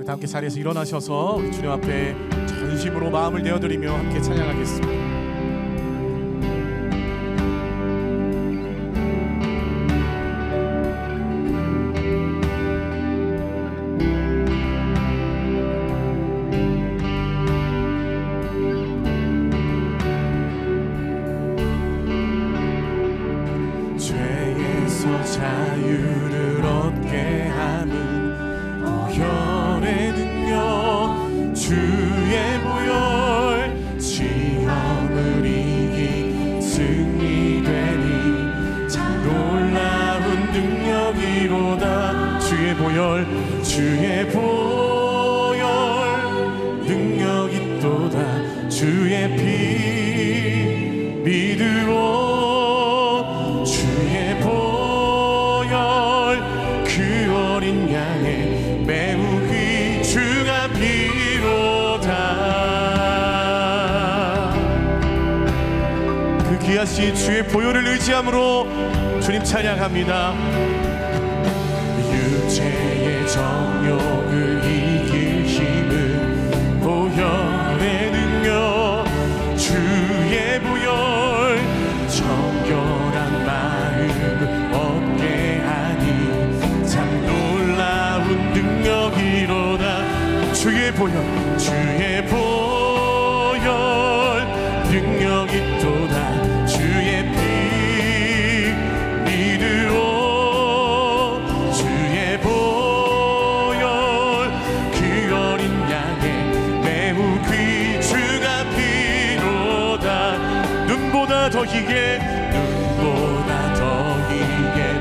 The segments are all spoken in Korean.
다 함께 자리에서 일어나셔서 우리 주님 앞에 전심으로 마음을 내어드리며 함께 찬양하겠습니다. 자유를 얻게 하는 보혈의 능력, 주의 보혈, 시험을 이긴 승리되니 참 놀라운 능력이로다. 주의 보혈, 주의 보혈 능력이 또다. 주의 피 믿으오. 귀하신 주의 보혈을 의지함으로 주님 찬양합니다. 육체의 정욕을 이길 힘은 보혈의 능력, 주의 보혈, 정결한 마음을 얻게 하니 참 놀라운 능력이로다. 주의 보혈, 주의 보혈 능력이 또다. 주의 피 믿으오. 주의 보혈, 그 어린 양의 매우 귀중한 피로다. 눈보다 더 희게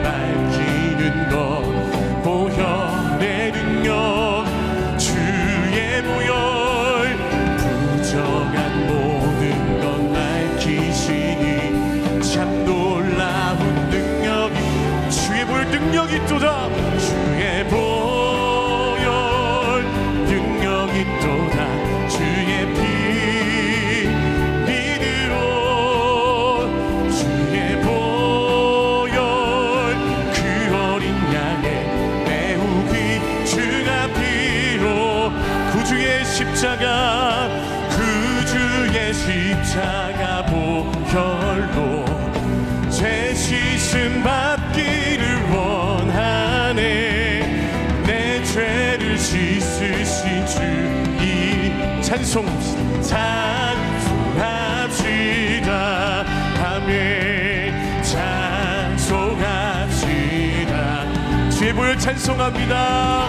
밝히는 것, 보혈의 능력, 주의 보혈, 부정한 모든 것 밝히시니 참 놀라운 능력이, 주의 보혈 능력이 또다. 주의 보혈 능력이 또다. 주의 피 믿으오. 주의 보혈, 그 어린 양의 매우 귀중한 피로, 구주의 십자가, 구주의 십자가 보혈로 죄 씻음 받기를 원하네. 내 죄를 씻으신 주 이 찬송합시다. 아멘. 찬송합시다. 주의 보혈 찬송합니다.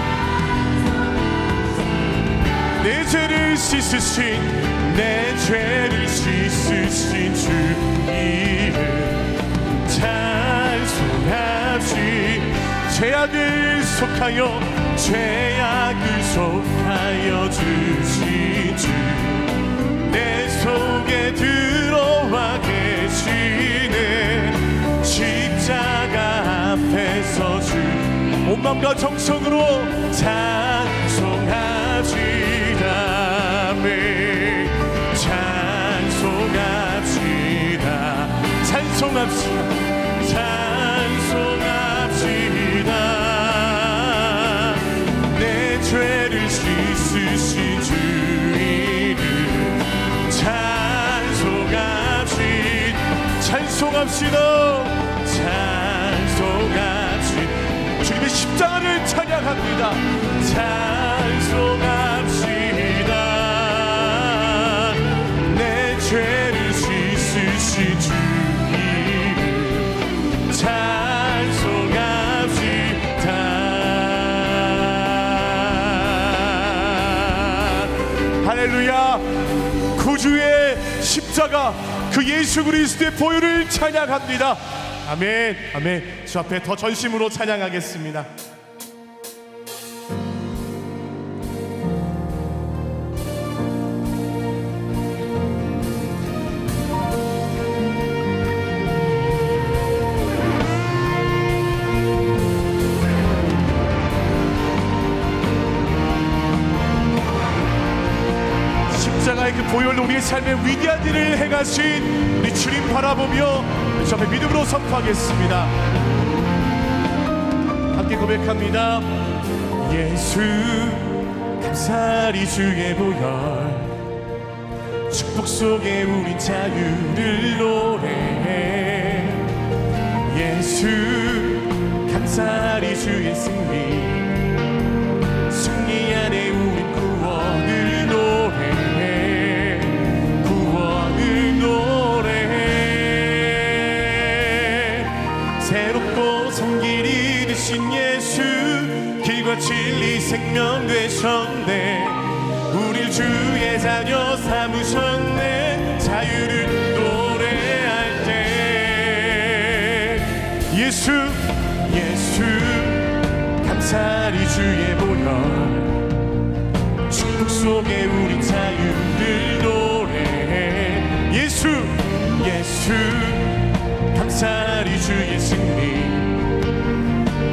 내 죄를 씻으신, 내 죄를 씻으신 주 이름 찬송합시. 죄악을 속하여, 죄악을 속하여 주신 주, 내 속에 들어와 계시네. 십자가 앞에서 주 온 마음과 정성으로 찬송합시다. 아멘. 찬송합시다. 찬송합시다. 찬송합시다. 내 죄를 씻으신 주 이름 찬송합시다. 찬송합시다. 찬송합시다. 주님의 십자가를 찬양합니다. 찬송합시다. 내 죄를 씻으신 주 이름 찬송합시다. 할렐루야. 구주의 십자가, 그 예수 그리스도의 보혈을 찬양합니다. 아멘. 아멘. 주 앞에 더 전심으로 찬양하겠습니다. 십자가의 그 보혈로 우리의 삶에 위대한 일을 행하신 우리 주님 바라보며 주 앞에 믿음으로 선포하겠습니다. 함께 고백합니다. 예수 감사리 주의 보혈 축복 속에 우린 자유를 노래해 예수 감사리 주의 승리 승리 안에 우린 구원을 노래해 구원을 노래해 새롭고 산 길이 되신 예수 길과 진리 생명 되셨네 우릴 주의 자녀 삼으셨네 자유를 노래할 때 예수 예수 감사리 주의 보혈 축복 속에 우리 자유를 노래해 예수 예수 감사리 주의 승리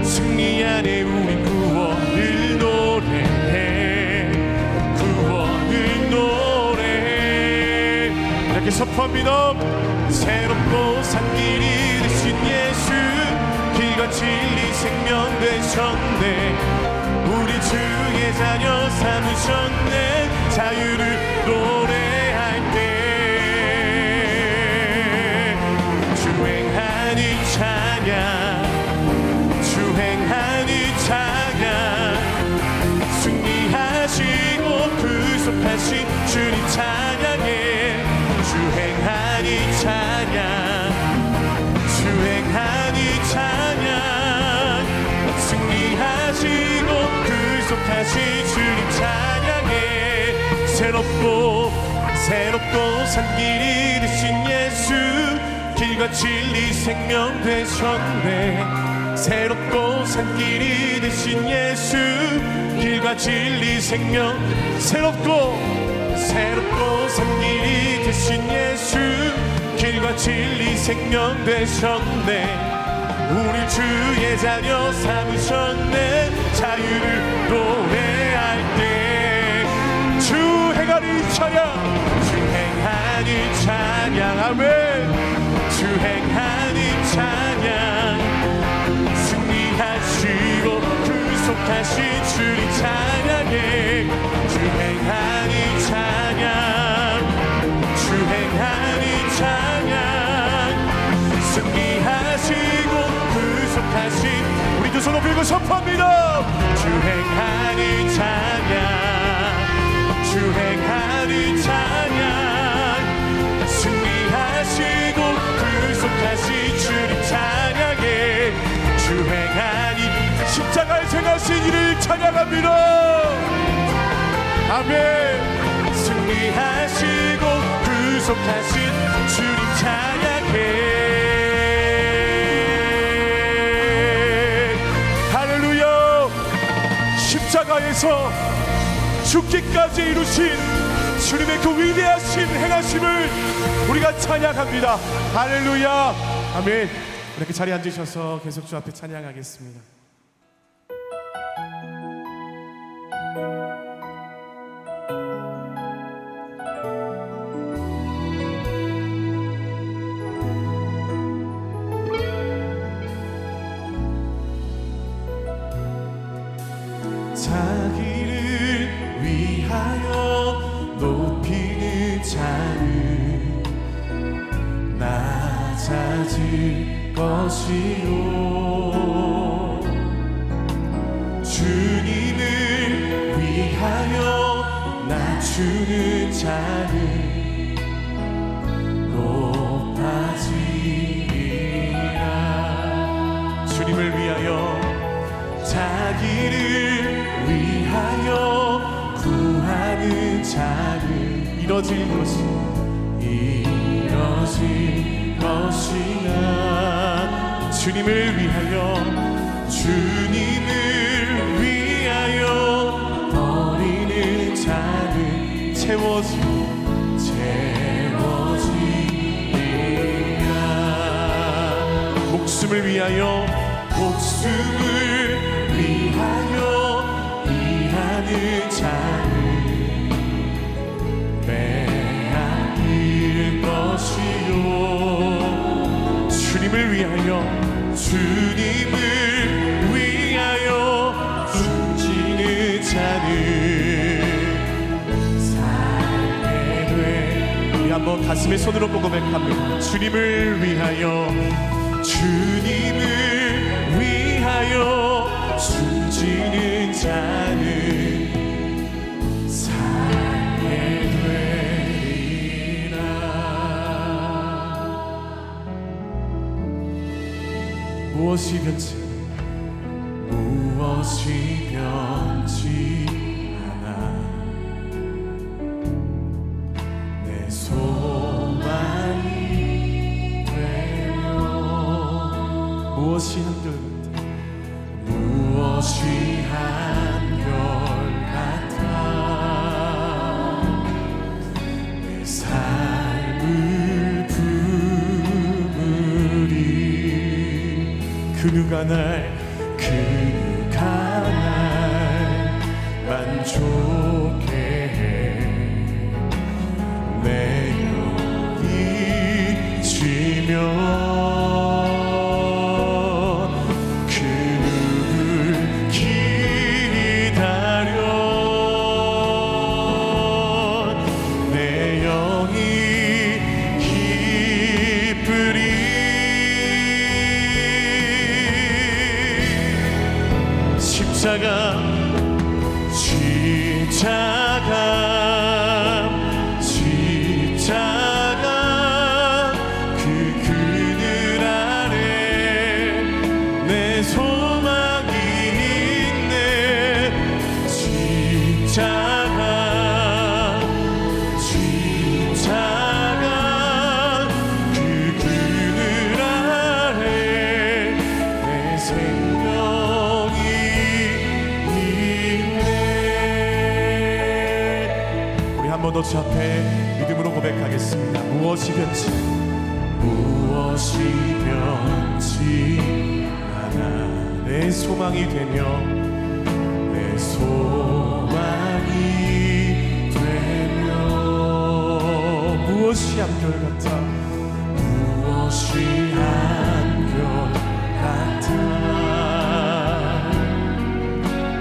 승리 안에 우리 구원을 노래해 구원을 노래해 이렇게 선포합니다 새롭고 산 길이 되신 예수 길과 진리 생명 되셨네 우리 주의 자녀 삼으셨네 자유를 노래할 때 주행하니 찬양 주행하니 찬양 승리하시고 구속하신 주님 찬양해 주행하니 찬양 주행하니 찬양 승리하시고 구속하신 주님 찬양해 새롭고 산 길이 되신 예수 길과 진리 생명 되셨네 새롭고 산 길이 되신 예수 길과 진리 생명 새롭고 산 길이 되신 예수 길과 진리 생명 되셨네 우리 주의 자녀 삼으셨네 자유를 노래할 때 주행하니 찬양 주행하니 찬양 아멘 주행하니 찬양 승리하시고 구속하신 주님 찬양해 주행하니 찬양 주행하니 찬양 승리하시고 구속하신 우리 두 손 높이고 선포합니다 주행하니 찬양 주행하니 찬양 승리하시고 구속하신 주님 찬양해 주행하니 십자가에 행하신 이를 찬양합니다 아멘 승리하시고 구속하신 주님 찬양해 할렐루야 십자가에서 죽기까지 이루신 주님의 그 위대하신 행하심을 우리가 찬양합니다 할렐루야 아멘 이렇게 자리에 앉으셔서 계속 주 앞에 찬양하겠습니다 자기를 위하여 높이는 자는 낮아질 것이요 주님을 위하여 낮추는 자는 높아지리라 주님을 위하여 자기를 위하여 구하는 자는 이뤄질 것이나 주님을 위하여 버리는 자는 채워지리라 목숨을 위하여 일하는 자는 빼앗길 것이요 주님을 위하여 숨지는 자는 한번 가슴에 손을 얹고 고백합니다. 주님을 위하여, 주님을 위하여 숨지는 자는 살게 되리라. 무엇이 변치 않아 내 소망이 되며, 무엇이 한결 같아 내 삶을 부으리. 그 누가 날 만족해 내 영이 지면 그 누굴 기다려 내 영이 기쁘리. 십자가 그 그늘 아래 내 소망이 있네. 십자가 그 그늘 아래 내 생명이 한 번 더 주 앞에 믿음으로 고백하겠습니다. 무엇이 변치 않아 내 소망이 되며, 내 소망이 되며, 무엇이 한결같아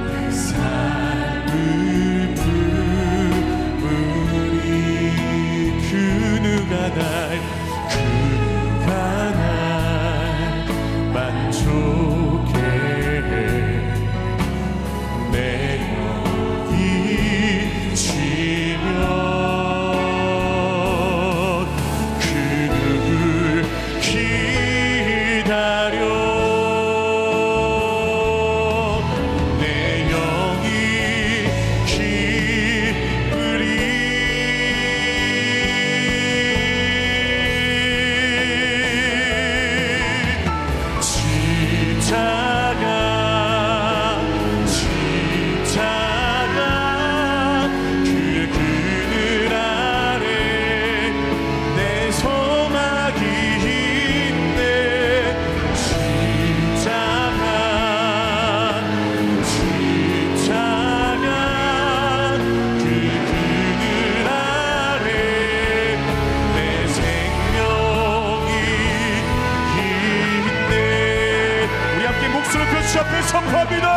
내 삶을 그 누가 날 만족해 내 영이 지면 그 누굴 기다려 내 영이 기쁘리. 주 앞에 선포합니다.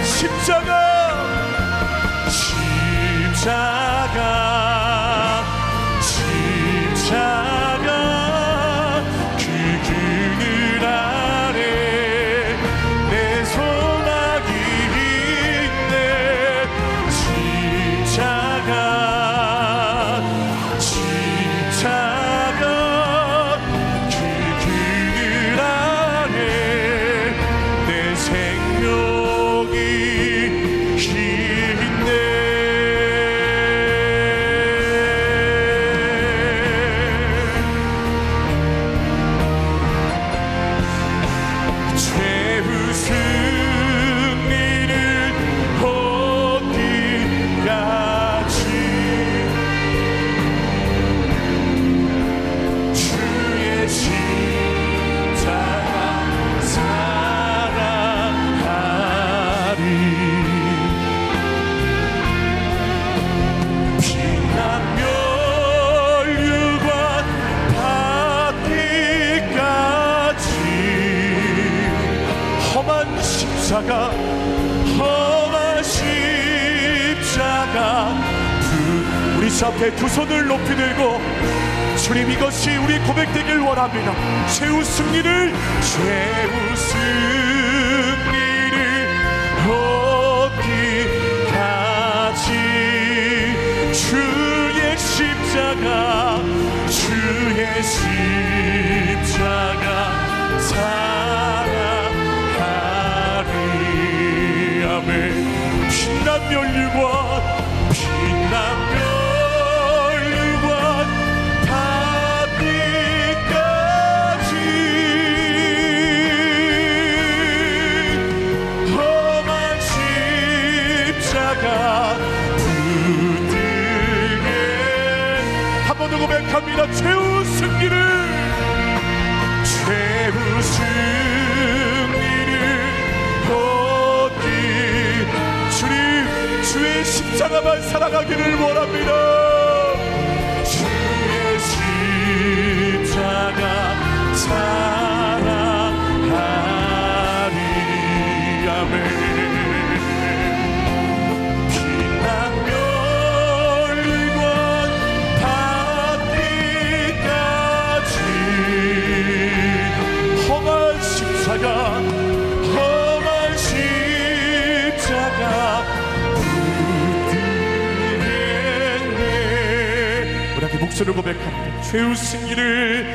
십자가 그 그늘 아래 내 소망이 있네. 십자가 그 그늘 아래 내 생명이 있네. 최후 승리를 얻기까지 주의 십자가 사랑하리. 피난 멸류관 받기까지 험한 십자가 우리 주 주 앞에 두 손을 높이 들고 주님, 이것이 우리 고백되길 원합니다. 최후 승리를 얻기까지 주의 십자가 사랑하리. 아멘. 빛난 면류관 닿기까지 험한 십자가 붙들게. 한 번 더 고백합니다. 최후 승리를 얻기. 주님, 주의 십자가만 살아가기를 원합니다. 주의 십자가 사랑하리. 아멘. 빛난 멸관 닿기까지 험한 십자가 우리 목소리를 고백합니다. 최후 승리를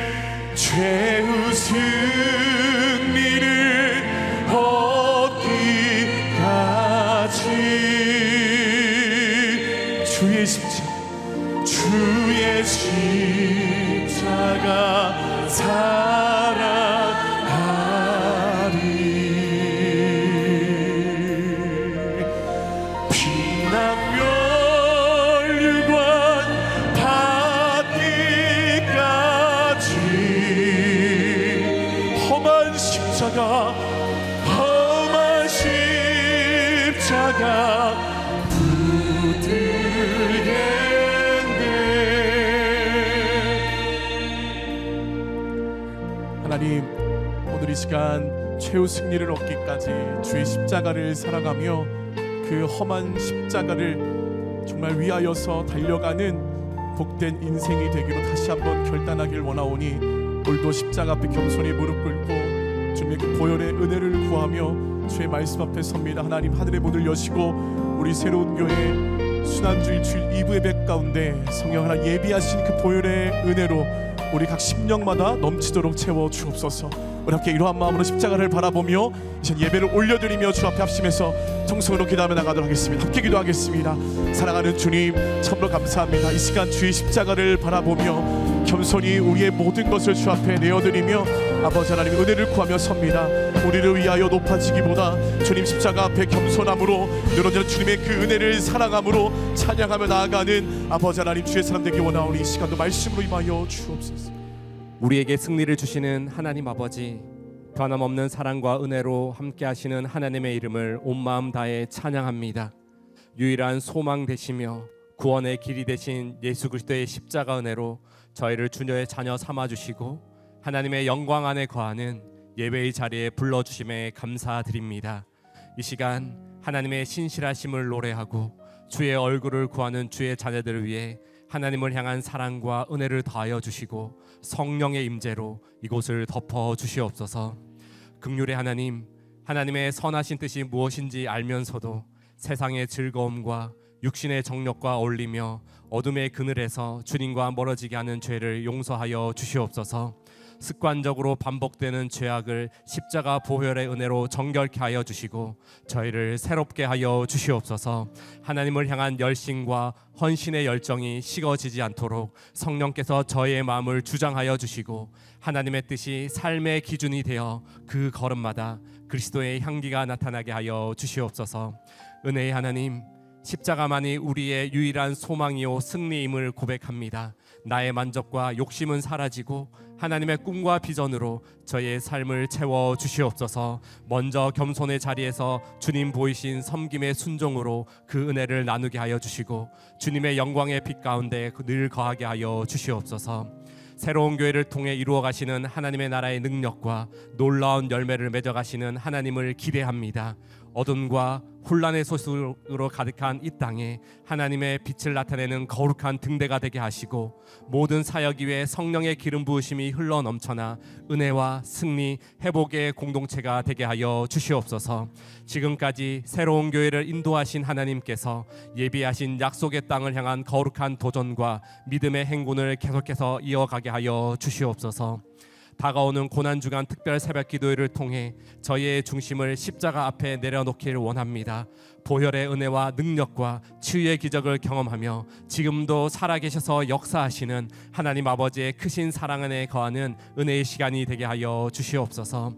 얻기까지 주의 십자가 사랑하리. 빛난 멸류관 닿기까지 험한 십자가 붙들겠네. 하나님, 오늘 이 시간 최후 승리를 얻기까지 주의 십자가를 살아가며 그 험한 십자가를 정말 위하여서 달려가는 복된 인생이 되기로 다시 한번 결단하길 원하오니, 오늘도 십자가 앞에 겸손히 무릎 꿇고 주님의 그 보혈의 은혜를 구하며 주의 말씀 앞에 섭니다. 하나님, 하늘의 문을 여시고 우리 새로운 교회 순환주일 주일 2부 예배 가운데 성령 하나 예비하신 그 보혈의 은혜로 우리 각 심령마다 넘치도록 채워 주옵소서. 우리 함께 이러한 마음으로 십자가를 바라보며 이제 예배를 올려드리며 주 앞에 합심해서 통성으로 기도하며 나가도록 하겠습니다. 함께 기도하겠습니다. 사랑하는 주님, 참으로 감사합니다. 이 시간 주의 십자가를 바라보며 겸손히 우리의 모든 것을 주 앞에 내어드리며 아버지 하나님 은혜를 구하며 섭니다. 우리를 위하여 높아지기보다 주님 십자가 앞에 겸손함으로 늘어지는 주님의 그 은혜를 사랑함으로 찬양하며 나아가는 아버지 하나님 주의 사람 되기 원하오니 이 시간도 말씀으로 임하여 주옵소서. 우리에게 승리를 주시는 하나님 아버지, 변함없는 사랑과 은혜로 함께 하시는 하나님의 이름을 온 마음 다해 찬양합니다. 유일한 소망 되시며 구원의 길이 되신 예수 그리스도의 십자가 은혜로 저희를 주님의 자녀 삼아주시고 하나님의 영광 안에 거하는 예배의 자리에 불러주심에 감사드립니다. 이 시간 하나님의 신실하심을 노래하고 주의 얼굴을 구하는 주의 자녀들을 위해 하나님을 향한 사랑과 은혜를 더하여 주시고 성령의 임재로 이곳을 덮어 주시옵소서. 긍휼의 하나님, 하나님의 선하신 뜻이 무엇인지 알면서도 세상의 즐거움과 육신의 정욕과 어울리며 어둠의 그늘에서 주님과 멀어지게 하는 죄를 용서하여 주시옵소서. 습관적으로 반복되는 죄악을 십자가 보혈의 은혜로 정결케 하여 주시고 저희를 새롭게 하여 주시옵소서. 하나님을 향한 열심과 헌신의 열정이 식어지지 않도록 성령께서 저희의 마음을 주장하여 주시고 하나님의 뜻이 삶의 기준이 되어 그 걸음마다 그리스도의 향기가 나타나게 하여 주시옵소서. 은혜의 하나님, 십자가만이 우리의 유일한 소망이요 승리임을 고백합니다. 나의 만족과 욕심은 사라지고 하나님의 꿈과 비전으로 저의 삶을 채워 주시옵소서. 먼저 겸손의 자리에서 주님 보이신 섬김의 순종으로 그 은혜를 나누게 하여 주시고 주님의 영광의 빛 가운데 늘 거하게 하여 주시옵소서. 새로운 교회를 통해 이루어 가시는 하나님의 나라의 능력과 놀라운 열매를 맺어 가시는 하나님을 기대합니다. 어둠과 혼란의 소식으로 가득한 이 땅에 하나님의 빛을 나타내는 거룩한 등대가 되게 하시고 모든 사역 위에 성령의 기름 부으심이 흘러 넘쳐나 은혜와 승리, 회복의 공동체가 되게 하여 주시옵소서. 지금까지 새로운 교회를 인도하신 하나님께서 예비하신 약속의 땅을 향한 거룩한 도전과 믿음의 행군을 계속해서 이어가게 하여 주시옵소서. 다가오는 고난주간 특별 새벽 기도회를 통해 저희의 중심을 십자가 앞에 내려놓기를 원합니다. 보혈의 은혜와 능력과 치유의 기적을 경험하며 지금도 살아계셔서 역사하시는 하나님 아버지의 크신 사랑 안에 거하는 은혜의 시간이 되게 하여 주시옵소서.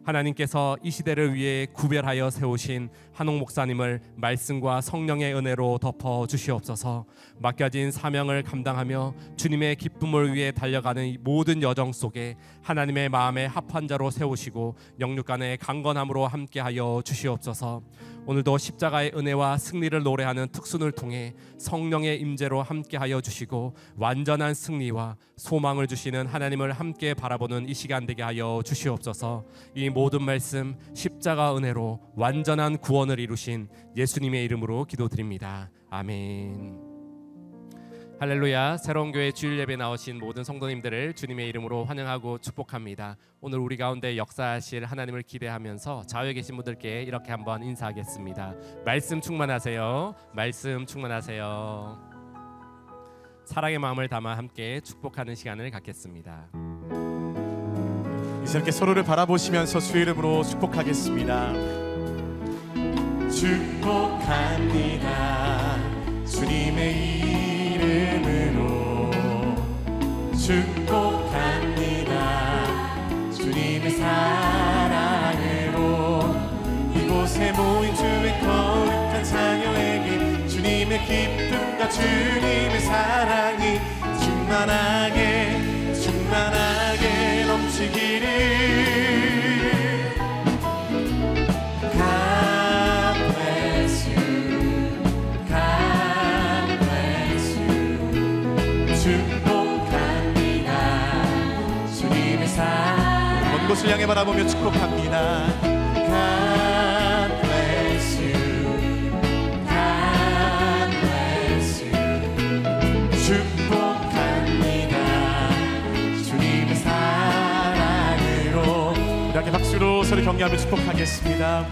하나님께서 이 시대를 위해 구별하여 세우신 한옥 목사님을 말씀과 성령의 은혜로 덮어 주시옵소서. 맡겨진 사명을 감당하며 주님의 기쁨을 위해 달려가는 이 모든 여정 속에 하나님의 마음에 합한 자로 세우시고 영육간의 강건함으로 함께하여 주시옵소서. 오늘도 십자가의 은혜와 승리를 노래하는 특순을 통해 성령의 임재로 함께하여 주시고 완전한 승리와 소망을 주시는 하나님을 함께 바라보는 이 시간 되게 하여 주시옵소서. 이 모든 말씀 십자가 은혜로 완전한 구원을 이루신 예수님의 이름으로 기도드립니다. 아멘. 할렐루야. 새로운 교회 주일 예배 나오신 모든 성도님들을 주님의 이름으로 환영하고 축복합니다. 오늘 우리 가운데 역사하실 하나님을 기대하면서 좌우에 계신 분들께 이렇게 한번 인사하겠습니다. 말씀 충만하세요. 말씀 충만하세요. 사랑의 마음을 담아 함께 축복하는 시간을 갖겠습니다. 이제 함께 서로를 바라보시면서 주의 이름으로 축복하겠습니다. 축복합니다. 주님의 이름으로 축복합니다. 주님의 사랑으로 이곳에 모인 주의 거룩한 자녀에게 주님의 기쁨과 주님의 사랑이 충만하게 충만하게 넘치기를. 먼 곳을 향해 바라보며 축복합니다. God bless you, God bless you. 축복합니다. 주님의 사랑으로. 이렇게 박수로 서로 격려하며 축복하겠습니다.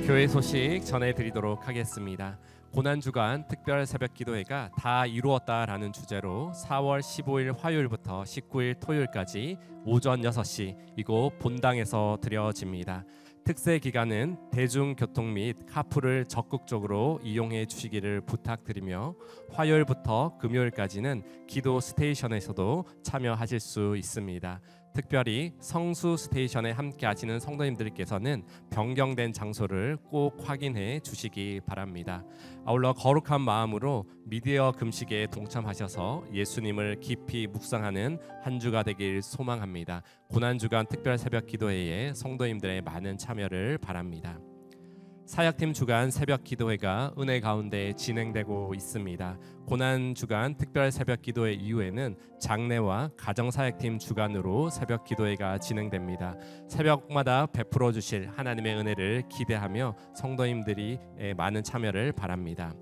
교회 소식 전해드리도록 하겠습니다. 고난주간 특별 새벽 기도회가 다 이루었다라는 주제로 4월 15일 화요일부터 19일 토요일까지 오전 6시 이곳 본당에서 드려집니다. 특세 기간은 대중교통 및 카풀을 적극적으로 이용해 주시기를 부탁드리며 화요일부터 금요일까지는 기도 스테이션에서도 참여하실 수 있습니다. 특별히 성수 스테이션에 함께 하시는 성도님들께서는 변경된 장소를 꼭 확인해 주시기 바랍니다. 아울러 거룩한 마음으로 미디어 금식에 동참하셔서 예수님을 깊이 묵상하는 한 주가 되길 소망합니다. 고난주간 특별 새벽 기도회에 성도님들의 많은 참여를 바랍니다. 사역팀 주간 새벽 기도회가 은혜 가운데 진행되고 있습니다. 고난 주간 특별 새벽 기도회 이후에는 장례와 가정 사역팀 주간으로 새벽 기도회가 진행됩니다. 새벽마다 베풀어 주실 하나님의 은혜를 기대하며 성도님들이 많은 참여를 바랍니다.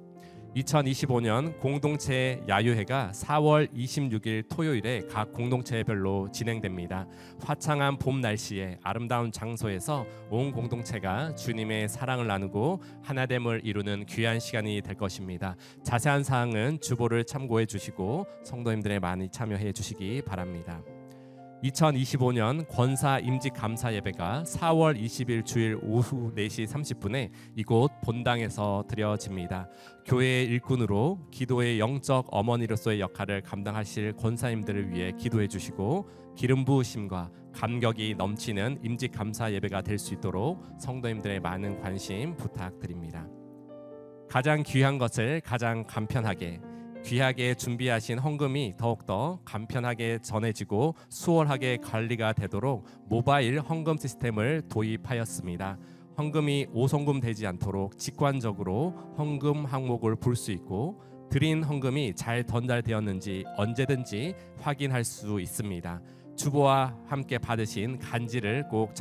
2025년 공동체 야유회가 4월 26일 토요일에 각 공동체별로 진행됩니다. 화창한 봄 날씨에 아름다운 장소에서 온 공동체가 주님의 사랑을 나누고 하나됨을 이루는 귀한 시간이 될 것입니다. 자세한 사항은 주보를 참고해 주시고 성도님들의 많이 참여해 주시기 바랍니다. 2025년 권사 임직 감사 예배가 4월 20일 주일 오후 4시 30분에 이곳 본당에서 드려집니다. 교회의 일꾼으로 기도의 영적 어머니로서의 역할을 감당하실 권사님들을 위해 기도해 주시고 기름 부으심과 감격이 넘치는 임직 감사 예배가 될 수 있도록 성도님들의 많은 관심 부탁드립니다. 가장 귀한 것을 가장 간편하게 귀하게 준비하신 헌금이 더욱더 간편하게 전해지고 수월하게 관리가 되도록 모바일 헌금 시스템을 도입하였습니다. 헌금이 오송금 되지 않도록 직관적으로 헌금 항목을 볼 수 있고 드린 헌금이 잘 전달되었는지 언제든지 확인할 수 있습니다. 주보와 함께 받으신 간지를 꼭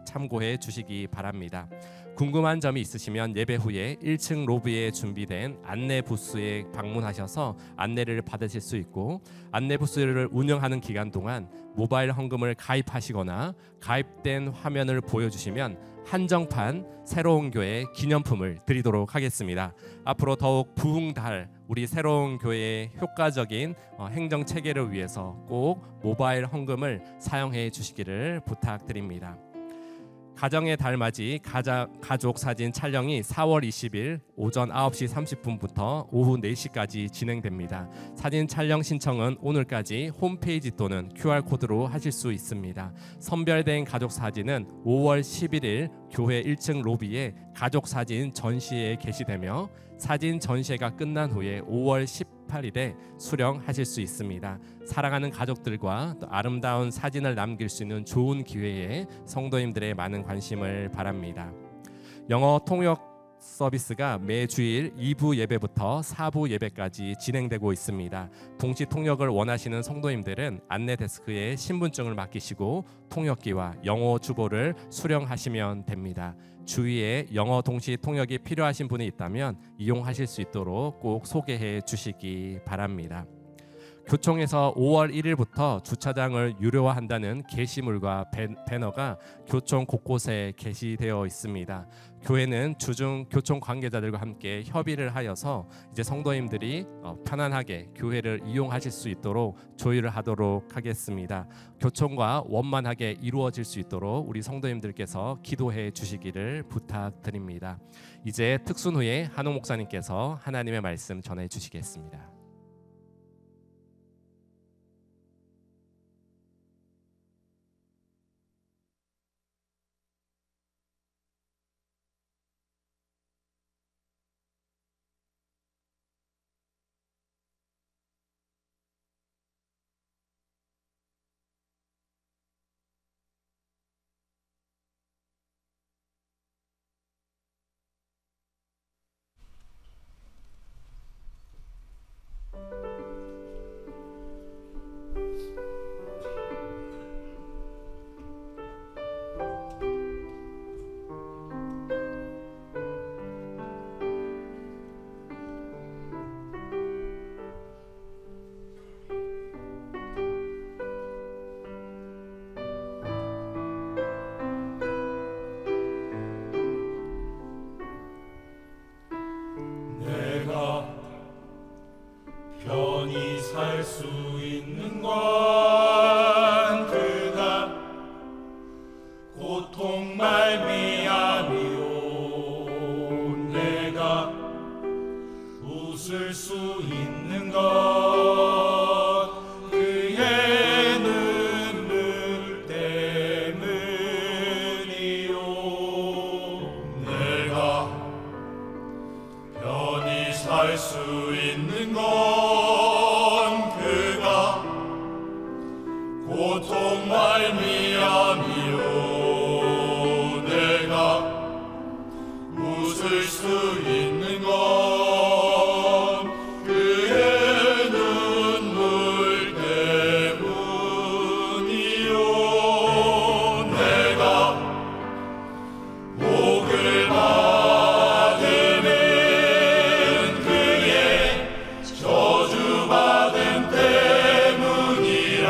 참고해 주시기 바랍니다. 궁금한 점이 있으시면 예배 후에 1층 로비에 준비된 안내 부스에 방문하셔서 안내를 받으실 수 있고, 안내 부스를 운영하는 기간 동안 모바일 헌금을 가입하시거나 가입된 화면을 보여주시면 한정판 새로운 교회 기념품을 드리도록 하겠습니다. 앞으로 더욱 부흥달 우리 새로운 교회의 효과적인 행정 체계를 위해서 꼭 모바일 헌금을 사용해 주시기를 부탁드립니다. 가정의 달맞이 가족 사진 촬영이 4월 20일 오전 9시 30분부터 오후 4시까지 진행됩니다. 사진 촬영 신청은 오늘까지 홈페이지 또는 QR코드로 하실 수 있습니다. 선별된 가족 사진은 5월 11일 교회 1층 로비에 가족 사진 전시회에 게시되며 사진 전시회가 끝난 후에 5월 18일에 수령하실 수 있습니다. 사랑하는 가족들과 또 아름다운 사진을 남길 수 있는 좋은 기회에 성도님들의 많은 관심을 바랍니다. 영어 통역 서비스가 매주일 2부 예배부터 4부 예배까지 진행되고 있습니다. 동시 통역을 원하시는 성도님들은 안내 데스크에 신분증을 맡기시고 통역기와 영어 주보를 수령하시면 됩니다. 주위에 영어 동시 통역이 필요하신 분이 있다면 이용하실 수 있도록 꼭 소개해 주시기 바랍니다. 교총에서 5월 1일부터 주차장을 유료화한다는 게시물과 배너가 교총 곳곳에 게시되어 있습니다. 교회는 주중 교총 관계자들과 함께 협의를 하여서 이제 성도님들이 편안하게 교회를 이용하실 수 있도록 조율을 하도록 하겠습니다. 교총과 원만하게 이루어질 수 있도록 우리 성도님들께서 기도해 주시기를 부탁드립니다. 이제 특순 후에 한옥 목사님께서 하나님의 말씀 전해 주시겠습니다. 살 수 있는 건 그가 고통 말미암이요 내가 웃을 수 있는 건 그의 눈물 때문이요 내가 편히 살 수 있는 건 고통 말미암이요 내가 웃을 수 있는 건 그의 눈물 때문이요 내가 복을 받으면 그의 저주받은 때문이라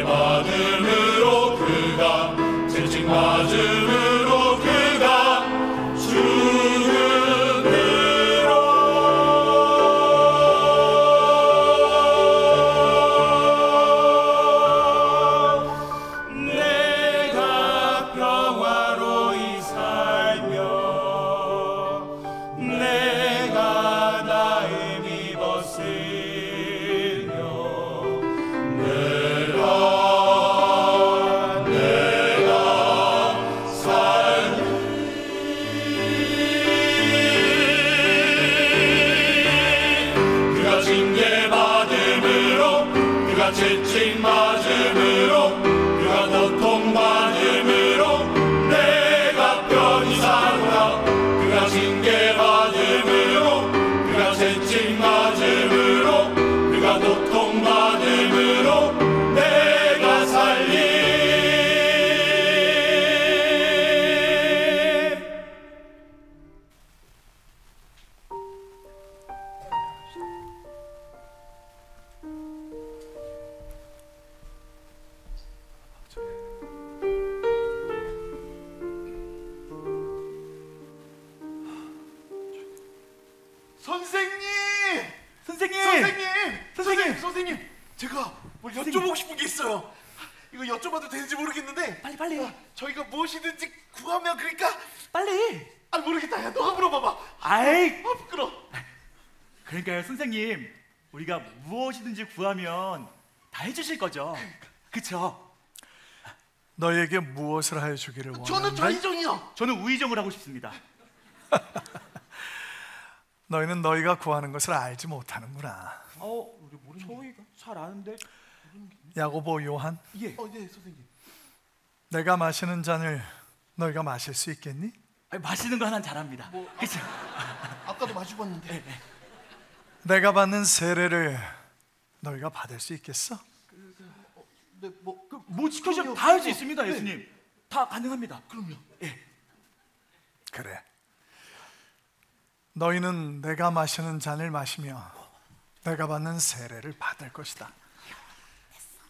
받음으로 그가 채찍 맞음으로 그가 죽음으로 내가 평화로이 살며 내가 나의 입었으며 채찍 맞음으로 그가 고통 받음으로 내가 편히 살아 그가 징계 받음으로 그가 채찍 맞음으로 그가 고통 받음으로 내가 살리 선생님, 제가 뭘 여쭤보고 싶은 게 있어요. 이거 여쭤봐도 되는지 모르겠는데. 빨리. 저희가 무엇이든지 구하면, 그러니까 빨리. 모르겠다. 야, 너가 물어봐봐. 아이, 부끄러워. 그러니까요, 선생님. 우리가 무엇이든지 구하면 다 해주실 거죠? 그쵸? 너에게 무엇을 하여 주기를 원하는데? 저는 좌이정이요. 저는 우의정을 하고 싶습니다. 너희는 너희가 구하는 것을 알지 못하는구나. 저희가 잘 아는데. 야고보, 요한, 네, 선생님. 내가 마시는 잔을 너희가 마실 수 있겠니? 아니, 마시는 거 하나는 잘합니다. 그쵸? 아까도 마시고 왔는데. 내가 받는 세례를 너희가 받을 수 있겠어? 네, 뭐 시켜주면 다 할 수 있습니다, 예수님. 다 가능합니다. 그럼요. 그래. 너희는 내가 마시는 잔을 마시며 내가 받는 세례를 받을 것이다.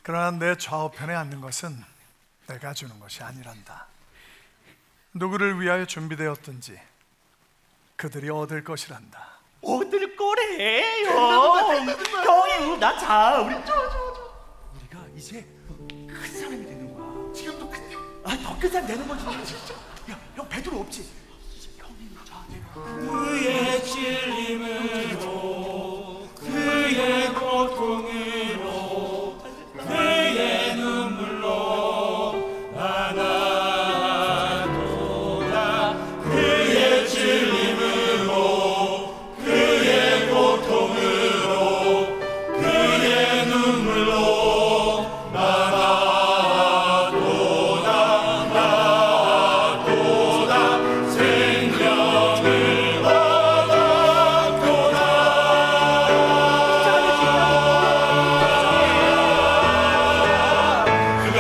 그러나 내 좌우편에 앉는 것은 내가 주는 것이 아니란다. 누구를 위하여 준비되었든지 그들이 얻을 것이란다. 얻을 거래요. 형이 나 자. 우리가 이제 큰 사람이 되는 거야. 지금도 큰데. 더 큰 사람 되는 거지. 야, 형 베드로 없지? 형이 자. 그의 찔림으로 그의 고통으로 그의 눈물로 나나도다. 그의 찔림으로 그의 고통으로 그의 눈물로 나나도다.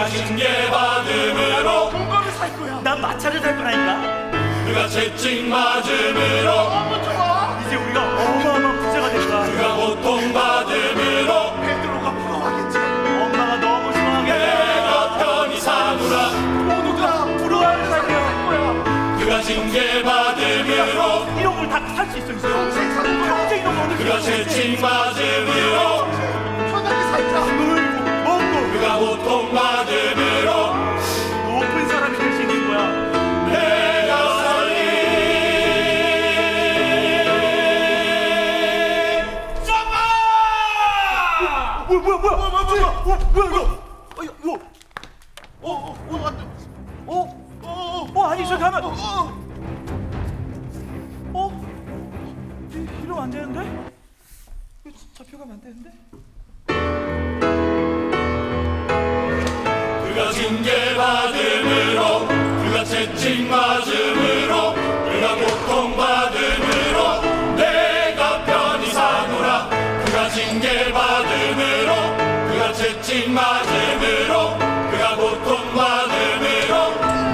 생명을 난 마차를 살 거라니까. 그가 채찍 맞음으로 이제 우리가 어마어마한 부자가 될 거야. 그가 고통받음으로 베드로가 부러워하겠지. 엄마가 너무 좋아하게. 내가 편히 사노라. 모두가 부러워하는 삶이야. 그가 징계받음으로 이런 걸 다 살 수 있어. 평생 사는 거야. 평생 이런 거 그가 채찍 맞음으로 편하게 살자. 놀고 먹고 그가 고통받음으로 높은 사람이 될 수 있는 거야. 내가 살리. 잠깐! 뭐야 이거? 아니 저기 하면 이러면 안 되는데? 잡혀가면 안 되는데? 그가 징계받음으로 그가 채찍 맞음으로 그가 고통받음으로 내가 편히 사노라. 그가 징계받음으로 그가 채찍 맞음으로 그가 고통받음으로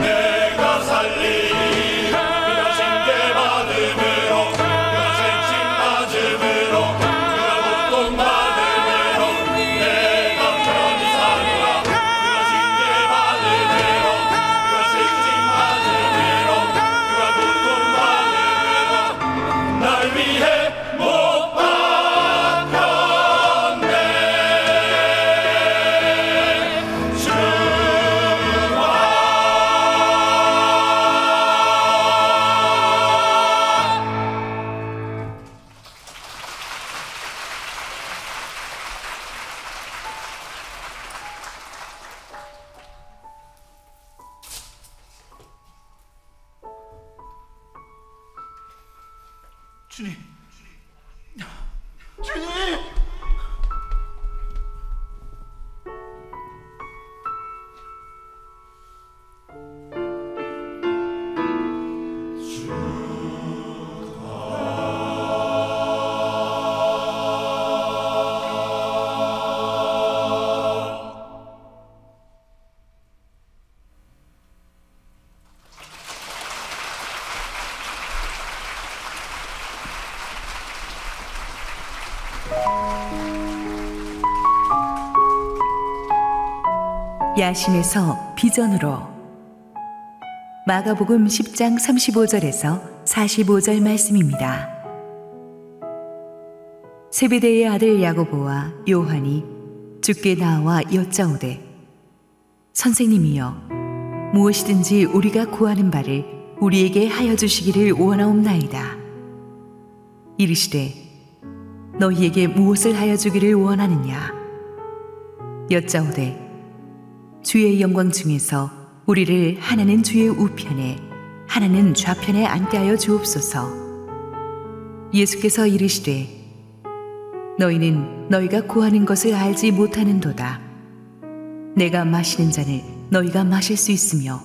내가 살리리. 그가 징계받음으로 그가 채찍 맞음으로 그가 고통받음으로 내가 편히 사노라. 그가 징계받음으로 그가 채찍 맞음으로 그가 고통받음으로 날 위해 못 박혔네. 주님. 야심에서 비전으로 마가복음 10장 35절에서 45절 말씀입니다. 세베대의 아들 야고보와 요한이 주께 나와 여짜오되 선생님이여 무엇이든지 우리가 구하는 바를 우리에게 하여 주시기를 원하옵나이다. 이르시되 너희에게 무엇을 하여 주기를 원하느냐? 여짜오되 주의 영광 중에서 우리를 하나는 주의 우편에 하나는 좌편에 앉게 하여 주옵소서. 예수께서 이르시되 너희는 너희가 구하는 것을 알지 못하는도다. 내가 마시는 잔을 너희가 마실 수 있으며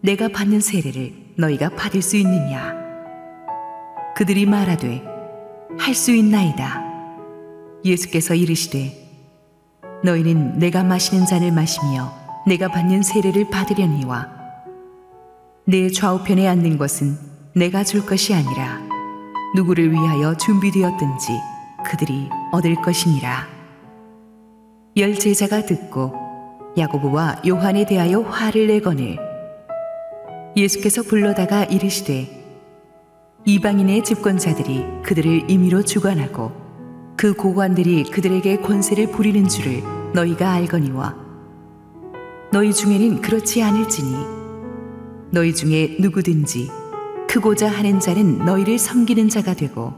내가 받는 세례를 너희가 받을 수 있느냐? 그들이 말하되 할 수 있나이다. 예수께서 이르시되 너희는 내가 마시는 잔을 마시며 내가 받는 세례를 받으려니와 내 좌우편에 앉는 것은 내가 줄 것이 아니라 누구를 위하여 준비되었든지 그들이 얻을 것이니라. 열 제자가 듣고 야고보와 요한에 대하여 화를 내거늘 예수께서 불러다가 이르시되 이방인의 집권자들이 그들을 임의로 주관하고 그 고관들이 그들에게 권세를 부리는 줄을 너희가 알거니와 너희 중에는 그렇지 않을지니 너희 중에 누구든지 크고자 하는 자는 너희를 섬기는 자가 되고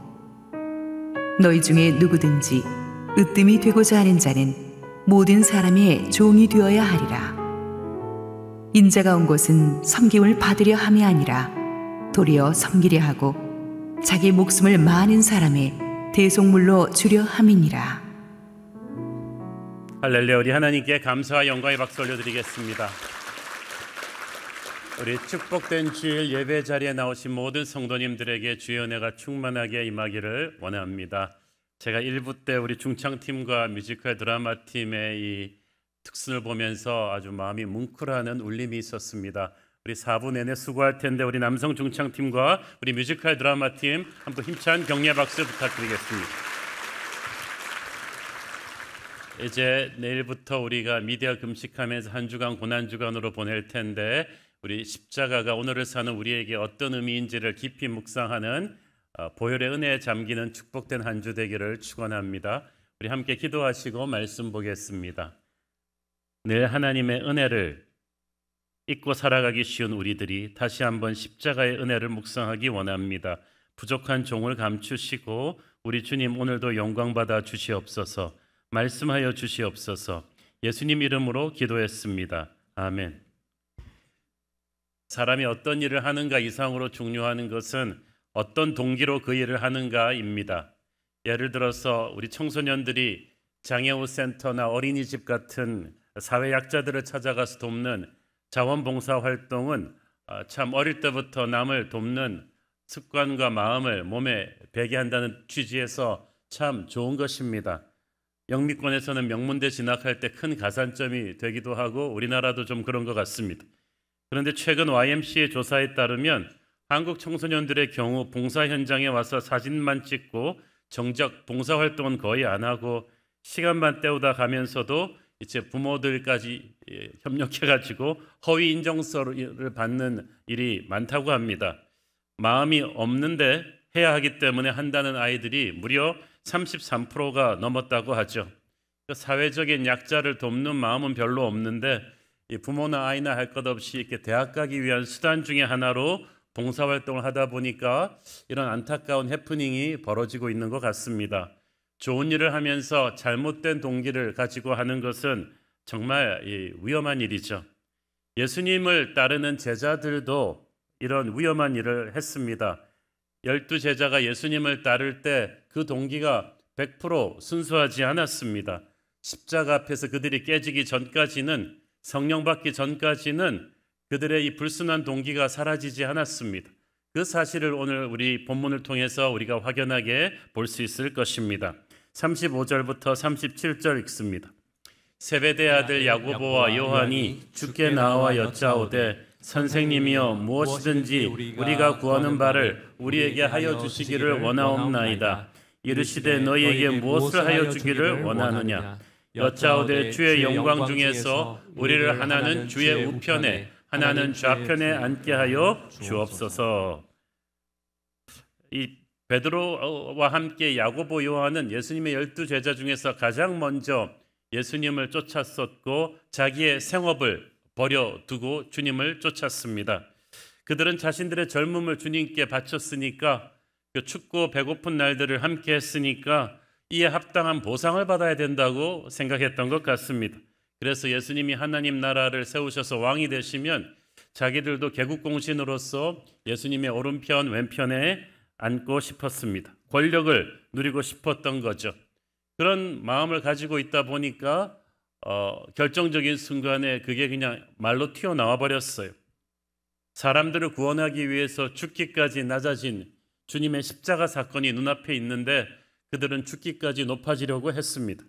너희 중에 누구든지 으뜸이 되고자 하는 자는 모든 사람의 종이 되어야 하리라. 인자가 온 것은 섬김을 받으려 함이 아니라 도리어 섬기려 하고 자기 목숨을 많은 사람의 대속물로 주려 함이니라. 할렐루야. 우리 하나님께 감사와 영광의 박수 올려드리겠습니다. 우리 축복된 주일 예배 자리에 나오신 모든 성도님들에게 주의 은혜가 충만하게 임하기를 원합니다. 제가 1부 때 우리 중창팀과 뮤지컬 드라마 팀의 이 특순을 보면서 아주 마음이 뭉클하는 울림이 있었습니다. 우리 4부 내내 수고할 텐데 우리 남성 중창팀과 우리 뮤지컬 드라마 팀 한번 힘찬 격려 박수 부탁드리겠습니다. 이제 내일부터 우리가 미디어 금식하면서 한 주간 고난 주간으로 보낼 텐데 우리 십자가가 오늘을 사는 우리에게 어떤 의미인지를 깊이 묵상하는 보혈의 은혜에 잠기는 축복된 한 주 되기를 축원합니다. 우리 함께 기도하시고 말씀 보겠습니다. 늘 하나님의 은혜를 잊고 살아가기 쉬운 우리들이 다시 한번 십자가의 은혜를 묵상하기 원합니다. 부족한 종을 감추시고 우리 주님 오늘도 영광받아 주시옵소서. 말씀하여 주시옵소서. 예수님 이름으로 기도했습니다. 아멘. 사람이 어떤 일을 하는가 이상으로 중요한 것은 어떤 동기로 그 일을 하는가입니다. 예를 들어서 우리 청소년들이 장애우센터나 어린이집 같은 사회약자들을 찾아가서 돕는 자원봉사 활동은 참 어릴 때부터 남을 돕는 습관과 마음을 몸에 배게 한다는 취지에서 참 좋은 것입니다. 영미권에서는 명문대 진학할 때 큰 가산점이 되기도 하고 우리나라도 좀 그런 것 같습니다. 그런데 최근 YMCA 조사에 따르면 한국 청소년들의 경우 봉사 현장에 와서 사진만 찍고 정작 봉사활동은 거의 안 하고 시간만 때우다 가면서도 이제 부모들까지 협력해가지고 허위 인정서를 받는 일이 많다고 합니다. 마음이 없는데 해야 하기 때문에 한다는 아이들이 무려 33%가 넘었다고 하죠. 사회적인 약자를 돕는 마음은 별로 없는데 부모나 아이나 할 것 없이 이렇게 대학 가기 위한 수단 중에 하나로 봉사활동을 하다 보니까 이런 안타까운 해프닝이 벌어지고 있는 것 같습니다. 좋은 일을 하면서 잘못된 동기를 가지고 하는 것은 정말 위험한 일이죠. 예수님을 따르는 제자들도 이런 위험한 일을 했습니다. 12제자가 예수님을 따를 때 그 동기가 100% 순수하지 않았습니다. 십자가 앞에서 그들이 깨지기 전까지는, 성령 받기 전까지는 그들의 이 불순한 동기가 사라지지 않았습니다. 그 사실을 오늘 우리 본문을 통해서 우리가 확연하게 볼 수 있을 것입니다. 35절부터 37절 읽습니다. 세베대 아들 야고보와 요한이 주께 나와 여짜오되 선생님이여 무엇이든지 우리가 구하는 바를 우리에게 하여 주시기를 원하옵나이다. 이르시되 너희에게 무엇을 하여 주기를 원하느냐? 여짜오되 주의 영광 중에서 우리를 하나는 주의 우편에 하나는 좌편에 앉게 하여 주옵소서. 이 베드로와 함께 야고보, 요한은 예수님의 12제자 중에서 가장 먼저 예수님을 쫓았었고 자기의 생업을 버려두고 주님을 쫓았습니다. 그들은 자신들의 젊음을 주님께 바쳤으니까, 그 춥고 배고픈 날들을 함께 했으니까 이에 합당한 보상을 받아야 된다고 생각했던 것 같습니다. 그래서 예수님이 하나님 나라를 세우셔서 왕이 되시면 자기들도 개국공신으로서 예수님의 오른편 왼편에 앉고 싶었습니다. 권력을 누리고 싶었던 거죠. 그런 마음을 가지고 있다 보니까 결정적인 순간에 그게 그냥 말로 튀어나와 버렸어요. 사람들을 구원하기 위해서 죽기까지 낮아진 주님의 십자가 사건이 눈앞에 있는데 그들은 죽기까지 높아지려고 했습니다.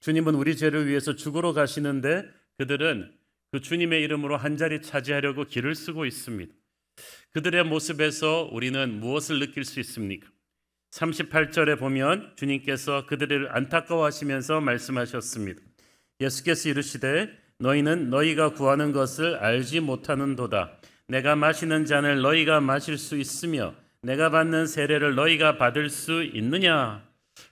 주님은 우리 죄를 위해서 죽으러 가시는데 그들은 그 주님의 이름으로 한 자리 차지하려고 길을 쓰고 있습니다. 그들의 모습에서 우리는 무엇을 느낄 수 있습니까? 38절에 보면 주님께서 그들을 안타까워하시면서 말씀하셨습니다. 예수께서 이르시되 너희는 너희가 구하는 것을 알지 못하는도다. 내가 마시는 잔을 너희가 마실 수 있으며 내가 받는 세례를 너희가 받을 수 있느냐?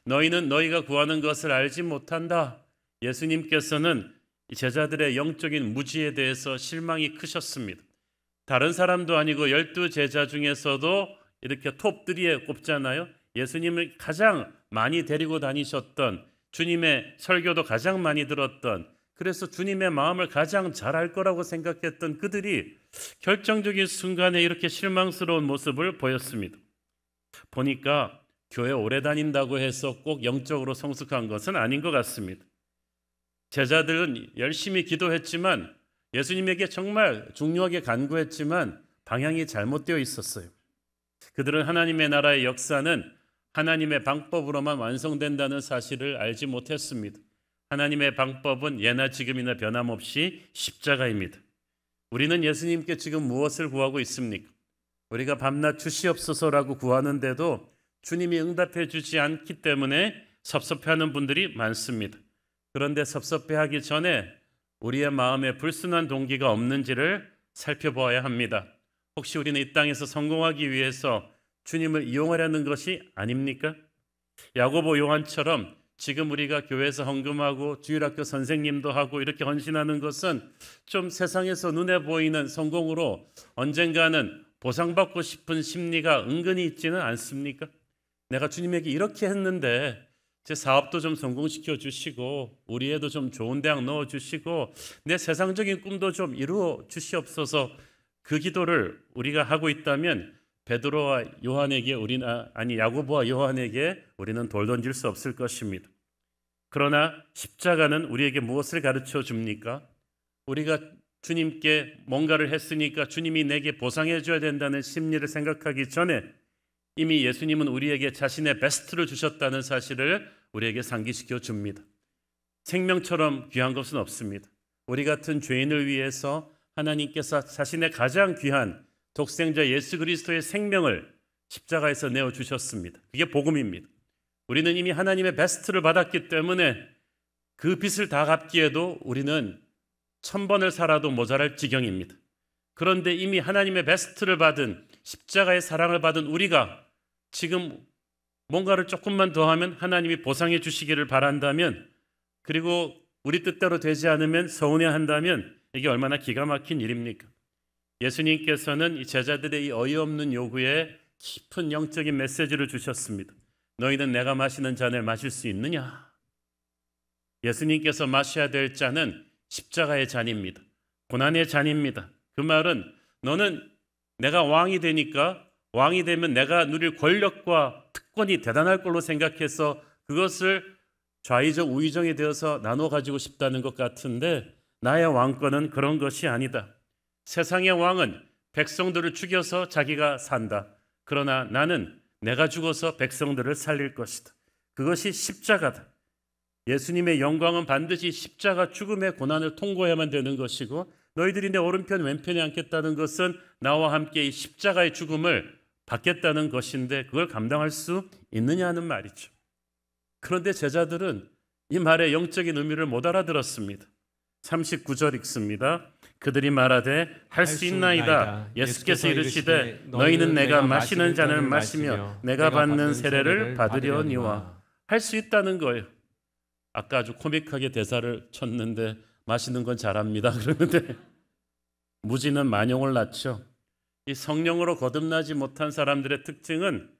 너희는 너희가 구하는 것을 알지 못한다. 예수님께서는 제자들의 영적인 무지에 대해서 실망이 크셨습니다. 다른 사람도 아니고 12제자 중에서도 이렇게 톱3에 꼽잖아요. 예수님을 가장 많이 데리고 다니셨던, 주님의 설교도 가장 많이 들었던, 그래서 주님의 마음을 가장 잘 알 거라고 생각했던 그들이 결정적인 순간에 이렇게 실망스러운 모습을 보였습니다. 보니까 교회 오래 다닌다고 해서 꼭 영적으로 성숙한 것은 아닌 것 같습니다. 제자들은 열심히 기도했지만 예수님에게 정말 중요하게 간구했지만 방향이 잘못되어 있었어요. 그들은 하나님의 나라의 역사는 하나님의 방법으로만 완성된다는 사실을 알지 못했습니다. 하나님의 방법은 예나 지금이나 변함없이 십자가입니다. 우리는 예수님께 지금 무엇을 구하고 있습니까? 우리가 밤낮 주시옵소서라고 구하는데도 주님이 응답해 주지 않기 때문에 섭섭해하는 분들이 많습니다. 그런데 섭섭해하기 전에 우리의 마음에 불순한 동기가 없는지를 살펴보아야 합니다. 혹시 우리는 이 땅에서 성공하기 위해서 주님을 이용하려는 것이 아닙니까? 야고보, 요한처럼 지금 우리가 교회에서 헌금하고 주일학교 선생님도 하고 이렇게 헌신하는 것은 좀 세상에서 눈에 보이는 성공으로 언젠가는 보상받고 싶은 심리가 은근히 있지는 않습니까? 내가 주님에게 이렇게 했는데 제 사업도 좀 성공시켜 주시고 우리 애도 좀 좋은 대학 넣어 주시고 내 세상적인 꿈도 좀 이루어 주시옵소서. 그 기도를 우리가 하고 있다면 베드로와 요한에게 야고보와 요한에게 우리는 돌 던질 수 없을 것입니다. 그러나 십자가는 우리에게 무엇을 가르쳐 줍니까? 우리가 주님께 뭔가를 했으니까 주님이 내게 보상해 줘야 된다는 심리를 생각하기 전에 이미 예수님은 우리에게 자신의 베스트를 주셨다는 사실을 우리에게 상기시켜 줍니다. 생명처럼 귀한 것은 없습니다. 우리 같은 죄인을 위해서 하나님께서 자신의 가장 귀한 독생자 예수 그리스도의 생명을 십자가에서 내어주셨습니다. 그게 복음입니다. 우리는 이미 하나님의 베스트를 받았기 때문에 그 빚을 다 갚기에도 우리는 1000번을 살아도 모자랄 지경입니다. 그런데 이미 하나님의 베스트를 받은 십자가의 사랑을 받은 우리가 지금 뭔가를 조금만 더 하면 하나님이 보상해 주시기를 바란다면, 그리고 우리 뜻대로 되지 않으면 서운해한다면 이게 얼마나 기가 막힌 일입니까? 예수님께서는 이 제자들의 이 어이없는 요구에 깊은 영적인 메시지를 주셨습니다. 너희는 내가 마시는 잔을 마실 수 있느냐? 예수님께서 마셔야 될 잔은 십자가의 잔입니다. 고난의 잔입니다. 그 말은 너는 내가 왕이 되니까 왕이 되면 내가 누릴 권력과 특권이 대단할 걸로 생각해서 그것을 좌의정 우의정이 되어서 나눠 가지고 싶다는 것 같은데 나의 왕권은 그런 것이 아니다. 세상의 왕은 백성들을 죽여서 자기가 산다. 그러나 나는 내가 죽어서 백성들을 살릴 것이다. 그것이 십자가다. 예수님의 영광은 반드시 십자가 죽음의 고난을 통과해야만 되는 것이고 너희들이 내 오른편 왼편에 앉겠다는 것은 나와 함께 이 십자가의 죽음을 받겠다는 것인데 그걸 감당할 수 있느냐 하는 말이죠. 그런데 제자들은 이 말의 영적인 의미를 못 알아들었습니다. 39절 읽습니다. 그들이 말하되 할 수 있나이다. 예수께서 이르시되 너희는 내가 마시는 잔을 마시며 내가 받는 세례를 받으려니와. 할 수 있다는 거예요. 아까 아주 코믹하게 대사를 쳤는데 마시는 건 잘합니다. 그러는데 무지는 만용을 낳죠. 이 성령으로 거듭나지 못한 사람들의 특징은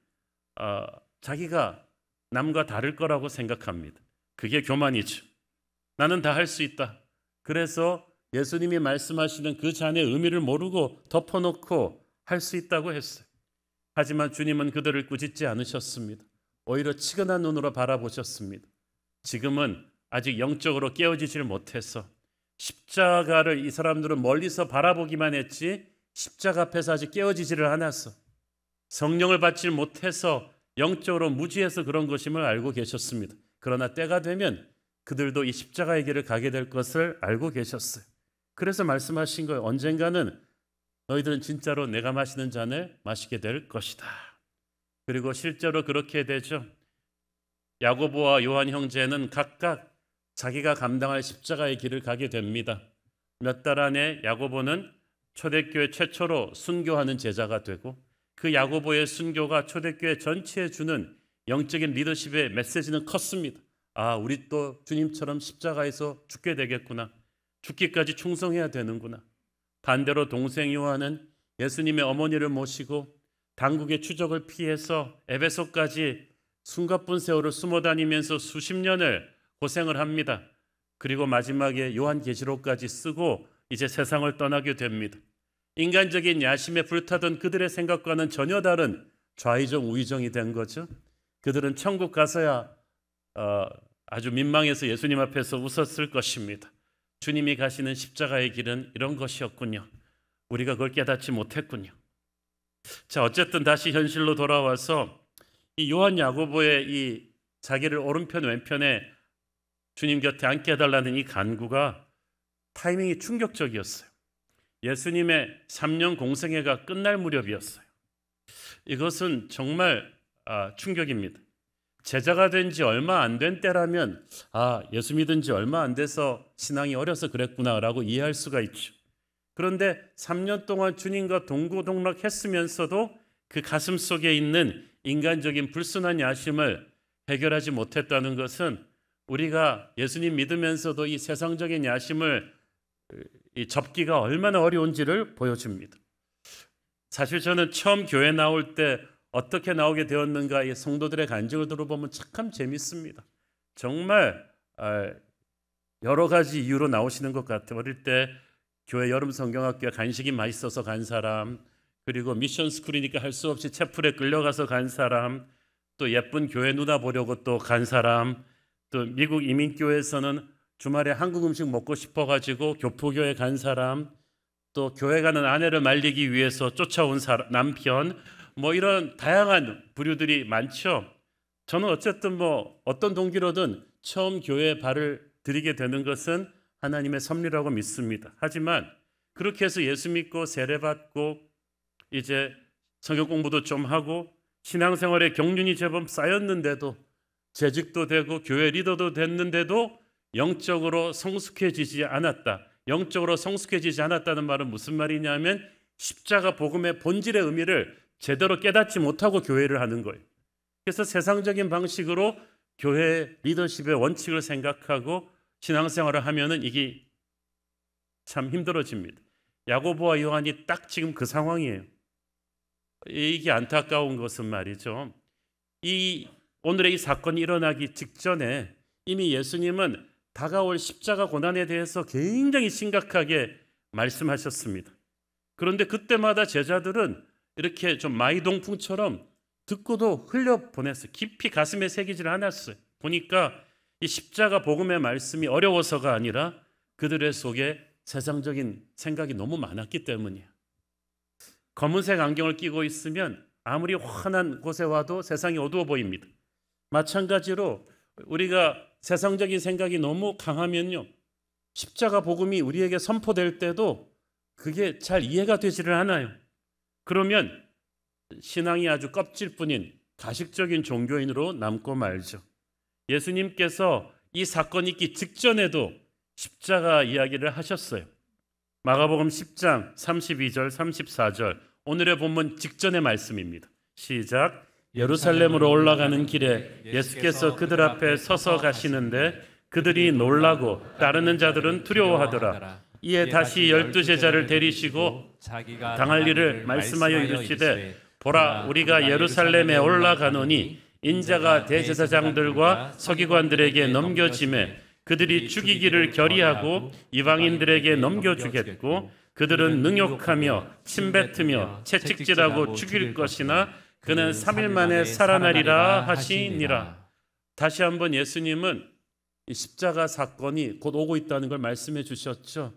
자기가 남과 다를 거라고 생각합니다. 그게 교만이죠. 나는 다 할 수 있다. 그래서 예수님이 말씀하시는 그 잔의 의미를 모르고 덮어놓고 할 수 있다고 했어요. 하지만 주님은 그들을 꾸짖지 않으셨습니다. 오히려 치근한 눈으로 바라보셨습니다. 지금은 아직 영적으로 깨어지질 못해서 십자가를 이 사람들은 멀리서 바라보기만 했지 십자가 앞에서 아직 깨어지지를 않았어. 성령을 받지 못해서 영적으로 무지해서 그런 것임을 알고 계셨습니다. 그러나 때가 되면 그들도 이 십자가의 길을 가게 될 것을 알고 계셨어요. 그래서 말씀하신 거예요. 언젠가는 너희들은 진짜로 내가 마시는 잔을 마시게 될 것이다. 그리고 실제로 그렇게 되죠. 야고보와 요한 형제는 각각 자기가 감당할 십자가의 길을 가게 됩니다. 몇 달 안에 야고보는 초대교회 최초로 순교하는 제자가 되고 그 야고보의 순교가 초대교회 전체에 주는 영적인 리더십의 메시지는 컸습니다. 아, 우리 또 주님처럼 십자가에서 죽게 되겠구나. 죽기까지 충성해야 되는구나. 반대로 동생 요한은 예수님의 어머니를 모시고 당국의 추적을 피해서 에베소까지 숨가쁜 세월을 숨어 다니면서 수십 년을 고생을 합니다. 그리고 마지막에 요한계시록까지 쓰고 이제 세상을 떠나게 됩니다. 인간적인 야심에 불타던 그들의 생각과는 전혀 다른 좌의정 우의정이 된 거죠. 그들은 천국 가서야 아주 민망해서 예수님 앞에서 웃었을 것입니다. 주님이 가시는 십자가의 길은 이런 것이었군요. 우리가 그걸 깨닫지 못했군요. 자, 어쨌든 다시 현실로 돌아와서 이 요한 야고보의 이 자기를 오른편 왼편에 주님 곁에 앉게 해달라는 이 간구가 타이밍이 충격적이었어요. 예수님의 3년 공생애가 끝날 무렵이었어요. 이것은 정말 충격입니다. 제자가 된 지 얼마 안 된 때라면 예수 믿은 지 얼마 안 돼서 신앙이 어려서 그랬구나라고 이해할 수가 있죠. 그런데 3년 동안 주님과 동고동락했으면서도 그 가슴 속에 있는 인간적인 불순한 야심을 해결하지 못했다는 것은 우리가 예수님 믿으면서도 이 세상적인 야심을 접기가 얼마나 어려운지를 보여줍니다. 사실 저는 처음 교회 나올 때 어떻게 나오게 되었는가 이 성도들의 간증을 들어보면 참 재밌습니다. 정말 여러 가지 이유로 나오시는 것 같아요. 어릴 때 교회 여름 성경학교에 간식이 맛있어서 간 사람, 그리고 미션 스쿨이니까 할 수 없이 채플에 끌려가서 간 사람, 또 예쁜 교회 누나 보려고 또 간 사람, 또 미국 이민교회에서는 주말에 한국 음식 먹고 싶어가지고 교포교회 간 사람, 또 교회 가는 아내를 말리기 위해서 쫓아온 남편, 이런 다양한 부류들이 많죠. 저는 어쨌든 어떤 동기로든 처음 교회에 발을 들이게 되는 것은 하나님의 섭리라고 믿습니다. 하지만 그렇게 해서 예수 믿고 세례받고 이제 성경 공부도 좀 하고 신앙생활에 경륜이 제법 쌓였는데도 재직도 되고 교회 리더도 됐는데도 영적으로 성숙해지지 않았다. 영적으로 성숙해지지 않았다는 말은 무슨 말이냐면 십자가 복음의 본질의 의미를 제대로 깨닫지 못하고 교회를 하는 거예요. 그래서 세상적인 방식으로 교회 리더십의 원칙을 생각하고 신앙생활을 하면은 이게 참 힘들어집니다. 야고보와 요한이 딱 지금 그 상황이에요. 이게 안타까운 것은 말이죠. 오늘의 이 사건이 일어나기 직전에 이미 예수님은 다가올 십자가 고난에 대해서 굉장히 심각하게 말씀하셨습니다. 그런데 그때마다 제자들은 이렇게 좀 마이동풍처럼 듣고도 흘려보냈어요. 깊이 가슴에 새기질 않았어요. 보니까 이 십자가 복음의 말씀이 어려워서가 아니라 그들의 속에 세상적인 생각이 너무 많았기 때문이에요. 검은색 안경을 끼고 있으면 아무리 환한 곳에 와도 세상이 어두워 보입니다. 마찬가지로 우리가 세상적인 생각이 너무 강하면요, 십자가 복음이 우리에게 선포될 때도 그게 잘 이해가 되지를 않아요. 그러면 신앙이 아주 껍질뿐인 가식적인 종교인으로 남고 말죠. 예수님께서 이 사건이 있기 직전에도 십자가 이야기를 하셨어요. 마가복음 10장 32절 34절 오늘의 본문 직전의 말씀입니다. 시작. 예루살렘으로 올라가는 길에 예수께서 그들 앞에 서서 가시는데 그들이 놀라고 따르는 자들은 두려워하더라. 이에 다시 12제자를 데리시고 당할 일을 말씀하여 이르시되 보라 우리가 예루살렘에 올라가노니 인자가 대제사장들과 서기관들에게 넘겨짐에 그들이 죽이기를 결의하고 이방인들에게 넘겨주겠고 그들은 능욕하며 침뱉으며 채찍질하고 죽일 것이나 그는 3일 만에 살아나리라 하시니라. 다시 한번 예수님은 이 십자가 사건이 곧 오고 있다는 걸 말씀해 주셨죠.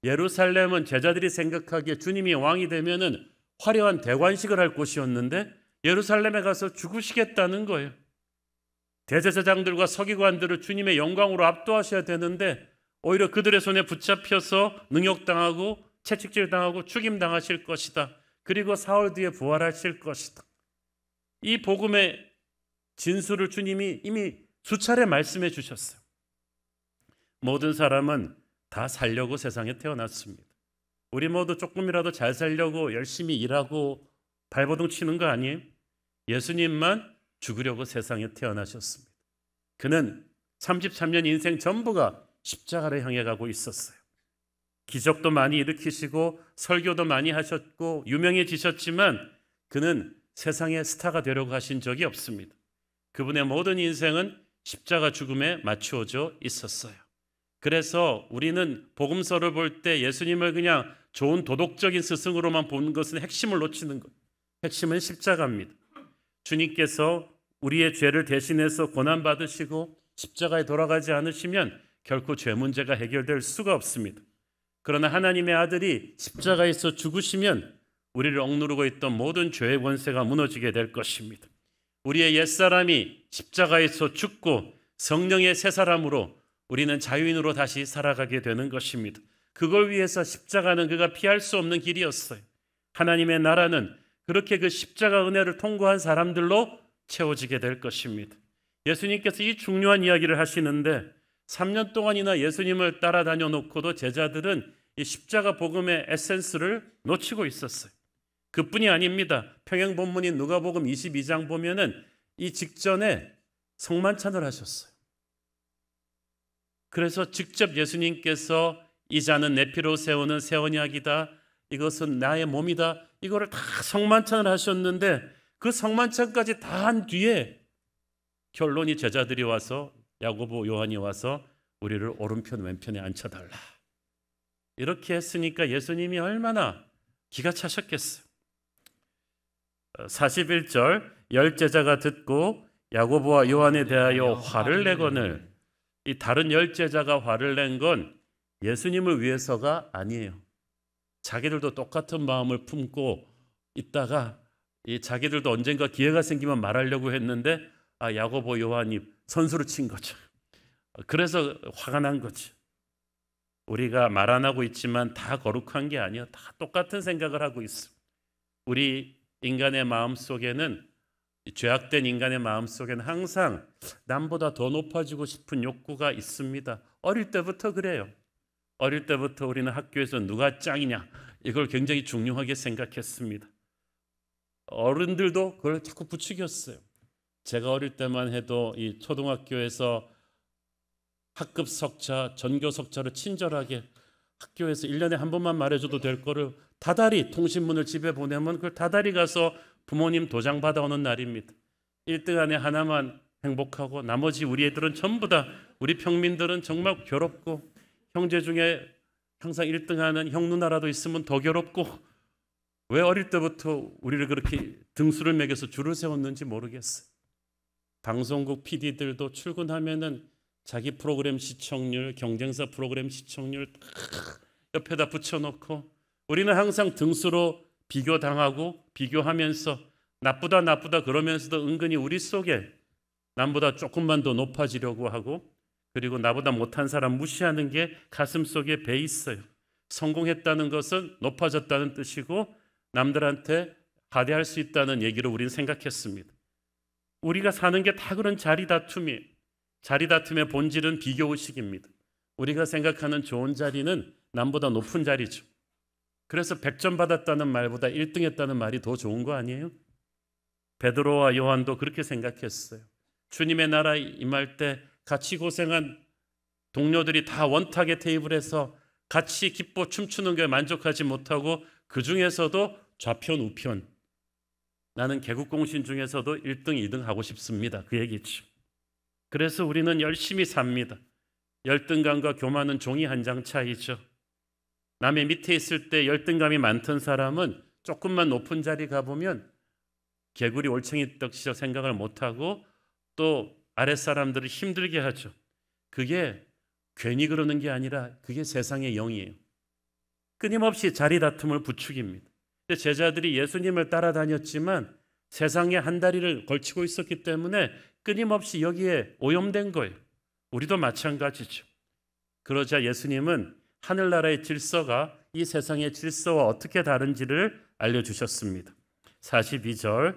예루살렘은 제자들이 생각하기에 주님이 왕이 되면은 화려한 대관식을 할 곳이었는데 예루살렘에 가서 죽으시겠다는 거예요. 대제사장들과 서기관들을 주님의 영광으로 압도하셔야 되는데 오히려 그들의 손에 붙잡혀서 능욕당하고 채찍질당하고 죽임당하실 것이다. 그리고 사흘 뒤에 부활하실 것이다. 이 복음의 진수를 주님이 이미 수차례 말씀해 주셨어요. 모든 사람은 다 살려고 세상에 태어났습니다. 우리 모두 조금이라도 잘 살려고 열심히 일하고 발버둥 치는 거 아니에요? 예수님만 죽으려고 세상에 태어나셨습니다. 그는 33년 인생 전부가 십자가를 향해 가고 있었어요. 기적도 많이 일으키시고 설교도 많이 하셨고 유명해지셨지만 그는 세상의 스타가 되려고 하신 적이 없습니다. 그분의 모든 인생은 십자가 죽음에 맞추어져 있었어요. 그래서 우리는 복음서를 볼 때 예수님을 그냥 좋은 도덕적인 스승으로만 보는 것은 핵심을 놓치는 것. 핵심은 십자가입니다. 주님께서 우리의 죄를 대신해서 고난받으시고 십자가에 돌아가지 않으시면 결코 죄 문제가 해결될 수가 없습니다. 그러나 하나님의 아들이 십자가에서 죽으시면 우리를 억누르고 있던 모든 죄의 권세가 무너지게 될 것입니다. 우리의 옛사람이 십자가에서 죽고 성령의 새 사람으로 우리는 자유인으로 다시 살아가게 되는 것입니다. 그걸 위해서 십자가는 그가 피할 수 없는 길이었어요. 하나님의 나라는 그렇게 그 십자가 은혜를 통과한 사람들로 채워지게 될 것입니다. 예수님께서 이 중요한 이야기를 하시는데 3년 동안이나 예수님을 따라다녀 놓고도 제자들은 이 십자가 복음의 에센스를 놓치고 있었어요. 그뿐이 아닙니다. 평행 본문인 누가복음 22장 보면은 이 직전에 성만찬을 하셨어요. 그래서 직접 예수님께서 이 잔은 내 피로 세우는 새 언약이다. 이것은 나의 몸이다. 이거를 다 성만찬을 하셨는데 그 성만찬까지 다 한 뒤에 결론이 제자들이 와서 야고보 요한이 와서 우리를 오른편 왼편에 앉혀달라. 이렇게 했으니까 예수님이 얼마나 기가 차셨겠어요. 41절 열 제자가 듣고 야고보와 요한에 대하여 화를 내거늘. 이 다른 열 제자가 화를 낸 건 예수님을 위해서가 아니에요. 자기들도 똑같은 마음을 품고 있다가 이 자기들도 언젠가 기회가 생기면 말하려고 했는데 야고보 요한이 선수를 친 거죠. 그래서 화가 난 거죠. 우리가 말 안 하고 있지만 다 거룩한 게 아니야. 다 똑같은 생각을 하고 있어. 우리 인간의 마음 속에는 죄악된 인간의 마음 속에는 항상 남보다 더 높아지고 싶은 욕구가 있습니다. 어릴 때부터 그래요. 어릴 때부터 우리는 학교에서 누가 짱이냐 이걸 굉장히 중요하게 생각했습니다. 어른들도 그걸 자꾸 부추겼어요. 제가 어릴 때만 해도 이 초등학교에서 학급 석자, 전교 석자를 친절하게 학교에서 1년에 한 번만 말해줘도 될 거를 다달이 통신문을 집에 보내면 그걸 다달이 가서 부모님 도장 받아오는 날입니다. 1등 안에 하나만 행복하고 나머지 우리 애들은 전부 다 우리 평민들은 정말 괴롭고 형제 중에 항상 1등하는 형 누나라도 있으면 더 괴롭고 왜 어릴 때부터 우리를 그렇게 등수를 매겨서 줄을 세웠는지 모르겠어요. 방송국 PD들도 출근하면은 자기 프로그램 시청률, 경쟁사 프로그램 시청률 옆에다 붙여놓고 우리는 항상 등수로 비교당하고 비교하면서 나쁘다 그러면서도 은근히 우리 속에 남보다 조금만 더 높아지려고 하고 그리고 나보다 못한 사람 무시하는 게 가슴 속에 배 있어요. 성공했다는 것은 높아졌다는 뜻이고 남들한테 하대할 수 있다는 얘기로 우리는 생각했습니다. 우리가 사는 게 다 그런 자리 다툼이에요. 자리 다툼의 본질은 비교의식입니다. 우리가 생각하는 좋은 자리는 남보다 높은 자리죠. 그래서 100점 받았다는 말보다 1등 했다는 말이 더 좋은 거 아니에요? 베드로와 요한도 그렇게 생각했어요. 주님의 나라 임할 때 같이 고생한 동료들이 다 원탁의 테이블에서 같이 기뻐 춤추는 게 만족하지 못하고 그 중에서도 좌편 우편 나는 개국공신 중에서도 1등, 2등 하고 싶습니다. 그 얘기죠. 그래서 우리는 열심히 삽니다. 열등감과 교만은 종이 한 장 차이죠. 남의 밑에 있을 때 열등감이 많던 사람은 조금만 높은 자리 가보면 개구리 올챙이 떡시절 생각을 못하고 또 아랫사람들을 힘들게 하죠. 그게 괜히 그러는 게 아니라 그게 세상의 영이에요. 끊임없이 자리 다툼을 부추깁니다. 근데 제자들이 예수님을 따라다녔지만 세상에 한 다리를 걸치고 있었기 때문에 끊임없이 여기에 오염된 거예요. 우리도 마찬가지죠. 그러자 예수님은 하늘나라의 질서가 이 세상의 질서와 어떻게 다른지를 알려주셨습니다. 42절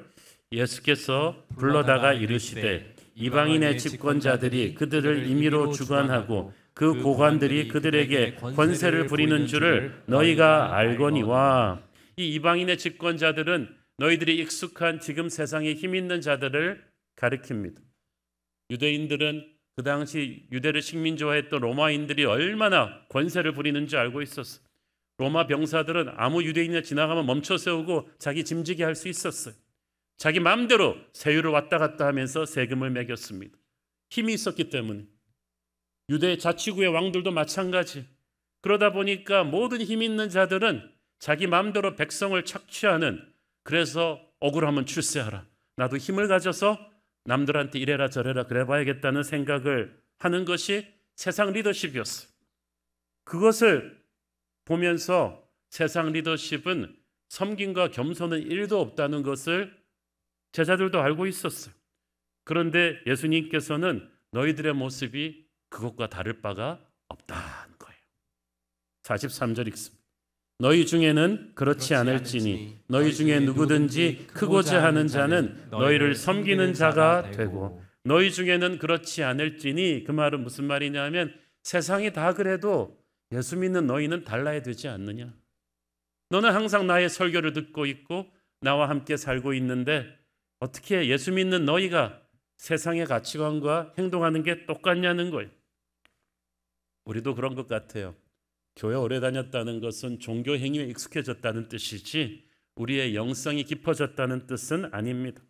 예수께서 불러다가 이르시되 이방인의 집권자들이 그들을 임의로 주관하고 그 고관들이 그들에게 권세를 부리는 줄을 너희가 알거니와. 이 이방인의 집권자들은 너희들이 익숙한 지금 세상에 힘 있는 자들을 가리킵니다. 유대인들은 그 당시 유대를 식민지화했던 로마인들이 얼마나 권세를 부리는지 알고 있었어요. 로마 병사들은 아무 유대인이 지나가면 멈춰 세우고 자기 짐지게 할 수 있었어요. 자기 마음대로 세율을 왔다 갔다 하면서 세금을 매겼습니다. 힘이 있었기 때문에. 유대 자치구의 왕들도 마찬가지. 그러다 보니까 모든 힘 있는 자들은 자기 마음대로 백성을 착취하는, 그래서 억울하면 출세하라, 나도 힘을 가져서 남들한테 이래라 저래라 그래봐야겠다는 생각을 하는 것이 세상 리더십이었어요. 그것을 보면서 세상 리더십은 섬김과 겸손은 1도 없다는 것을 제자들도 알고 있었어요. 그런데 예수님께서는 너희들의 모습이 그것과 다를 바가 없다는 거예요. 43절 읽습니다. 너희 중에는 그렇지 않을지니 너희 중에 누구든지 크고자 하는 자는 너희를 섬기는 자가 되고, 너희 중에는 그렇지 않을지니, 그 말은 무슨 말이냐면 세상이 다 그래도 예수 믿는 너희는 달라야 되지 않느냐. 너는 항상 나의 설교를 듣고 있고 나와 함께 살고 있는데 어떻게 예수 믿는 너희가 세상의 가치관과 행동하는 게 똑같냐는 거예요. 우리도 그런 것 같아요. 교회 오래 다녔다는 것은 종교 행위에 익숙해졌다는 뜻이지 우리의 영성이 깊어졌다는 뜻은 아닙니다.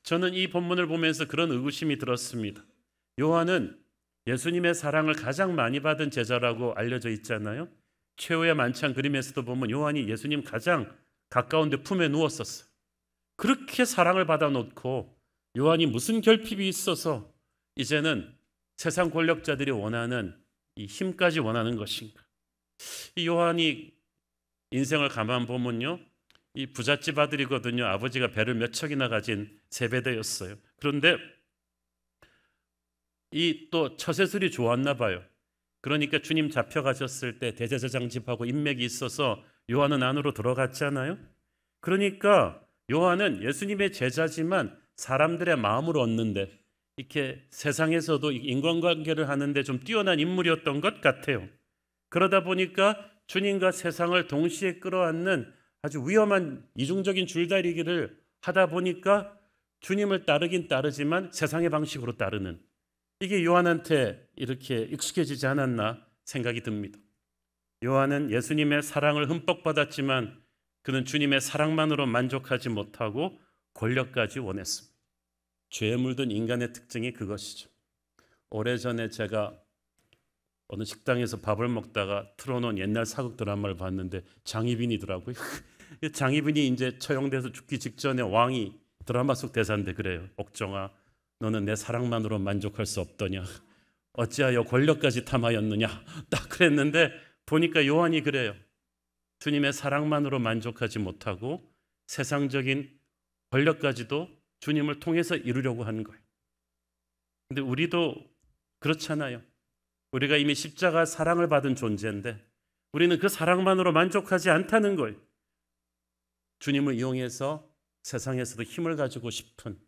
저는 이 본문을 보면서 그런 의구심이 들었습니다. 요한은 예수님의 사랑을 가장 많이 받은 제자라고 알려져 있잖아요. 최후의 만찬 그림에서도 보면 요한이 예수님 가장 가까운 데 품에 누웠었어요. 그렇게 사랑을 받아놓고 요한이 무슨 결핍이 있어서 이제는 세상 권력자들이 원하는 이 힘까지 원하는 것인가. 이 요한이 인생을 가만 보면요, 이 부잣집 아들이거든요. 아버지가 배를 몇 척이나 가진 세베대였어요. 그런데 이 또 처세술이 좋았나 봐요. 그러니까 주님 잡혀가셨을 때 대제사장 집하고 인맥이 있어서 요한은 안으로 들어갔잖아요. 그러니까 요한은 예수님의 제자지만 사람들의 마음을 얻는데, 이렇게 세상에서도 인간관계를 하는데 좀 뛰어난 인물이었던 것 같아요. 그러다 보니까 주님과 세상을 동시에 끌어안는 아주 위험한 이중적인 줄다리기를 하다 보니까 주님을 따르긴 따르지만 세상의 방식으로 따르는, 이게 요한한테 이렇게 익숙해지지 않았나 생각이 듭니다. 요한은 예수님의 사랑을 흠뻑 받았지만 그는 주님의 사랑만으로 만족하지 못하고 권력까지 원했습니다. 죄에 물든 인간의 특징이 그것이죠. 오래전에 제가 어느 식당에서 밥을 먹다가 틀어놓은 옛날 사극 드라마를 봤는데 장희빈이더라고요. 장희빈이 이제 처형돼서 죽기 직전에 왕이 드라마 속 대사인데 그래요. 옥정아, 너는 내 사랑만으로 만족할 수 없더냐, 어찌하여 권력까지 탐하였느냐, 딱 그랬는데 보니까 요한이 그래요. 주님의 사랑만으로 만족하지 못하고 세상적인 권력까지도 주님을 통해서 이루려고 하는 거예요. 근데 우리도 그렇잖아요. 우리가 이미 십자가 사랑을 받은 존재인데 우리는 그 사랑만으로 만족하지 않다는 거예요. 주님을 이용해서 세상에서도 힘을 가지고 싶은,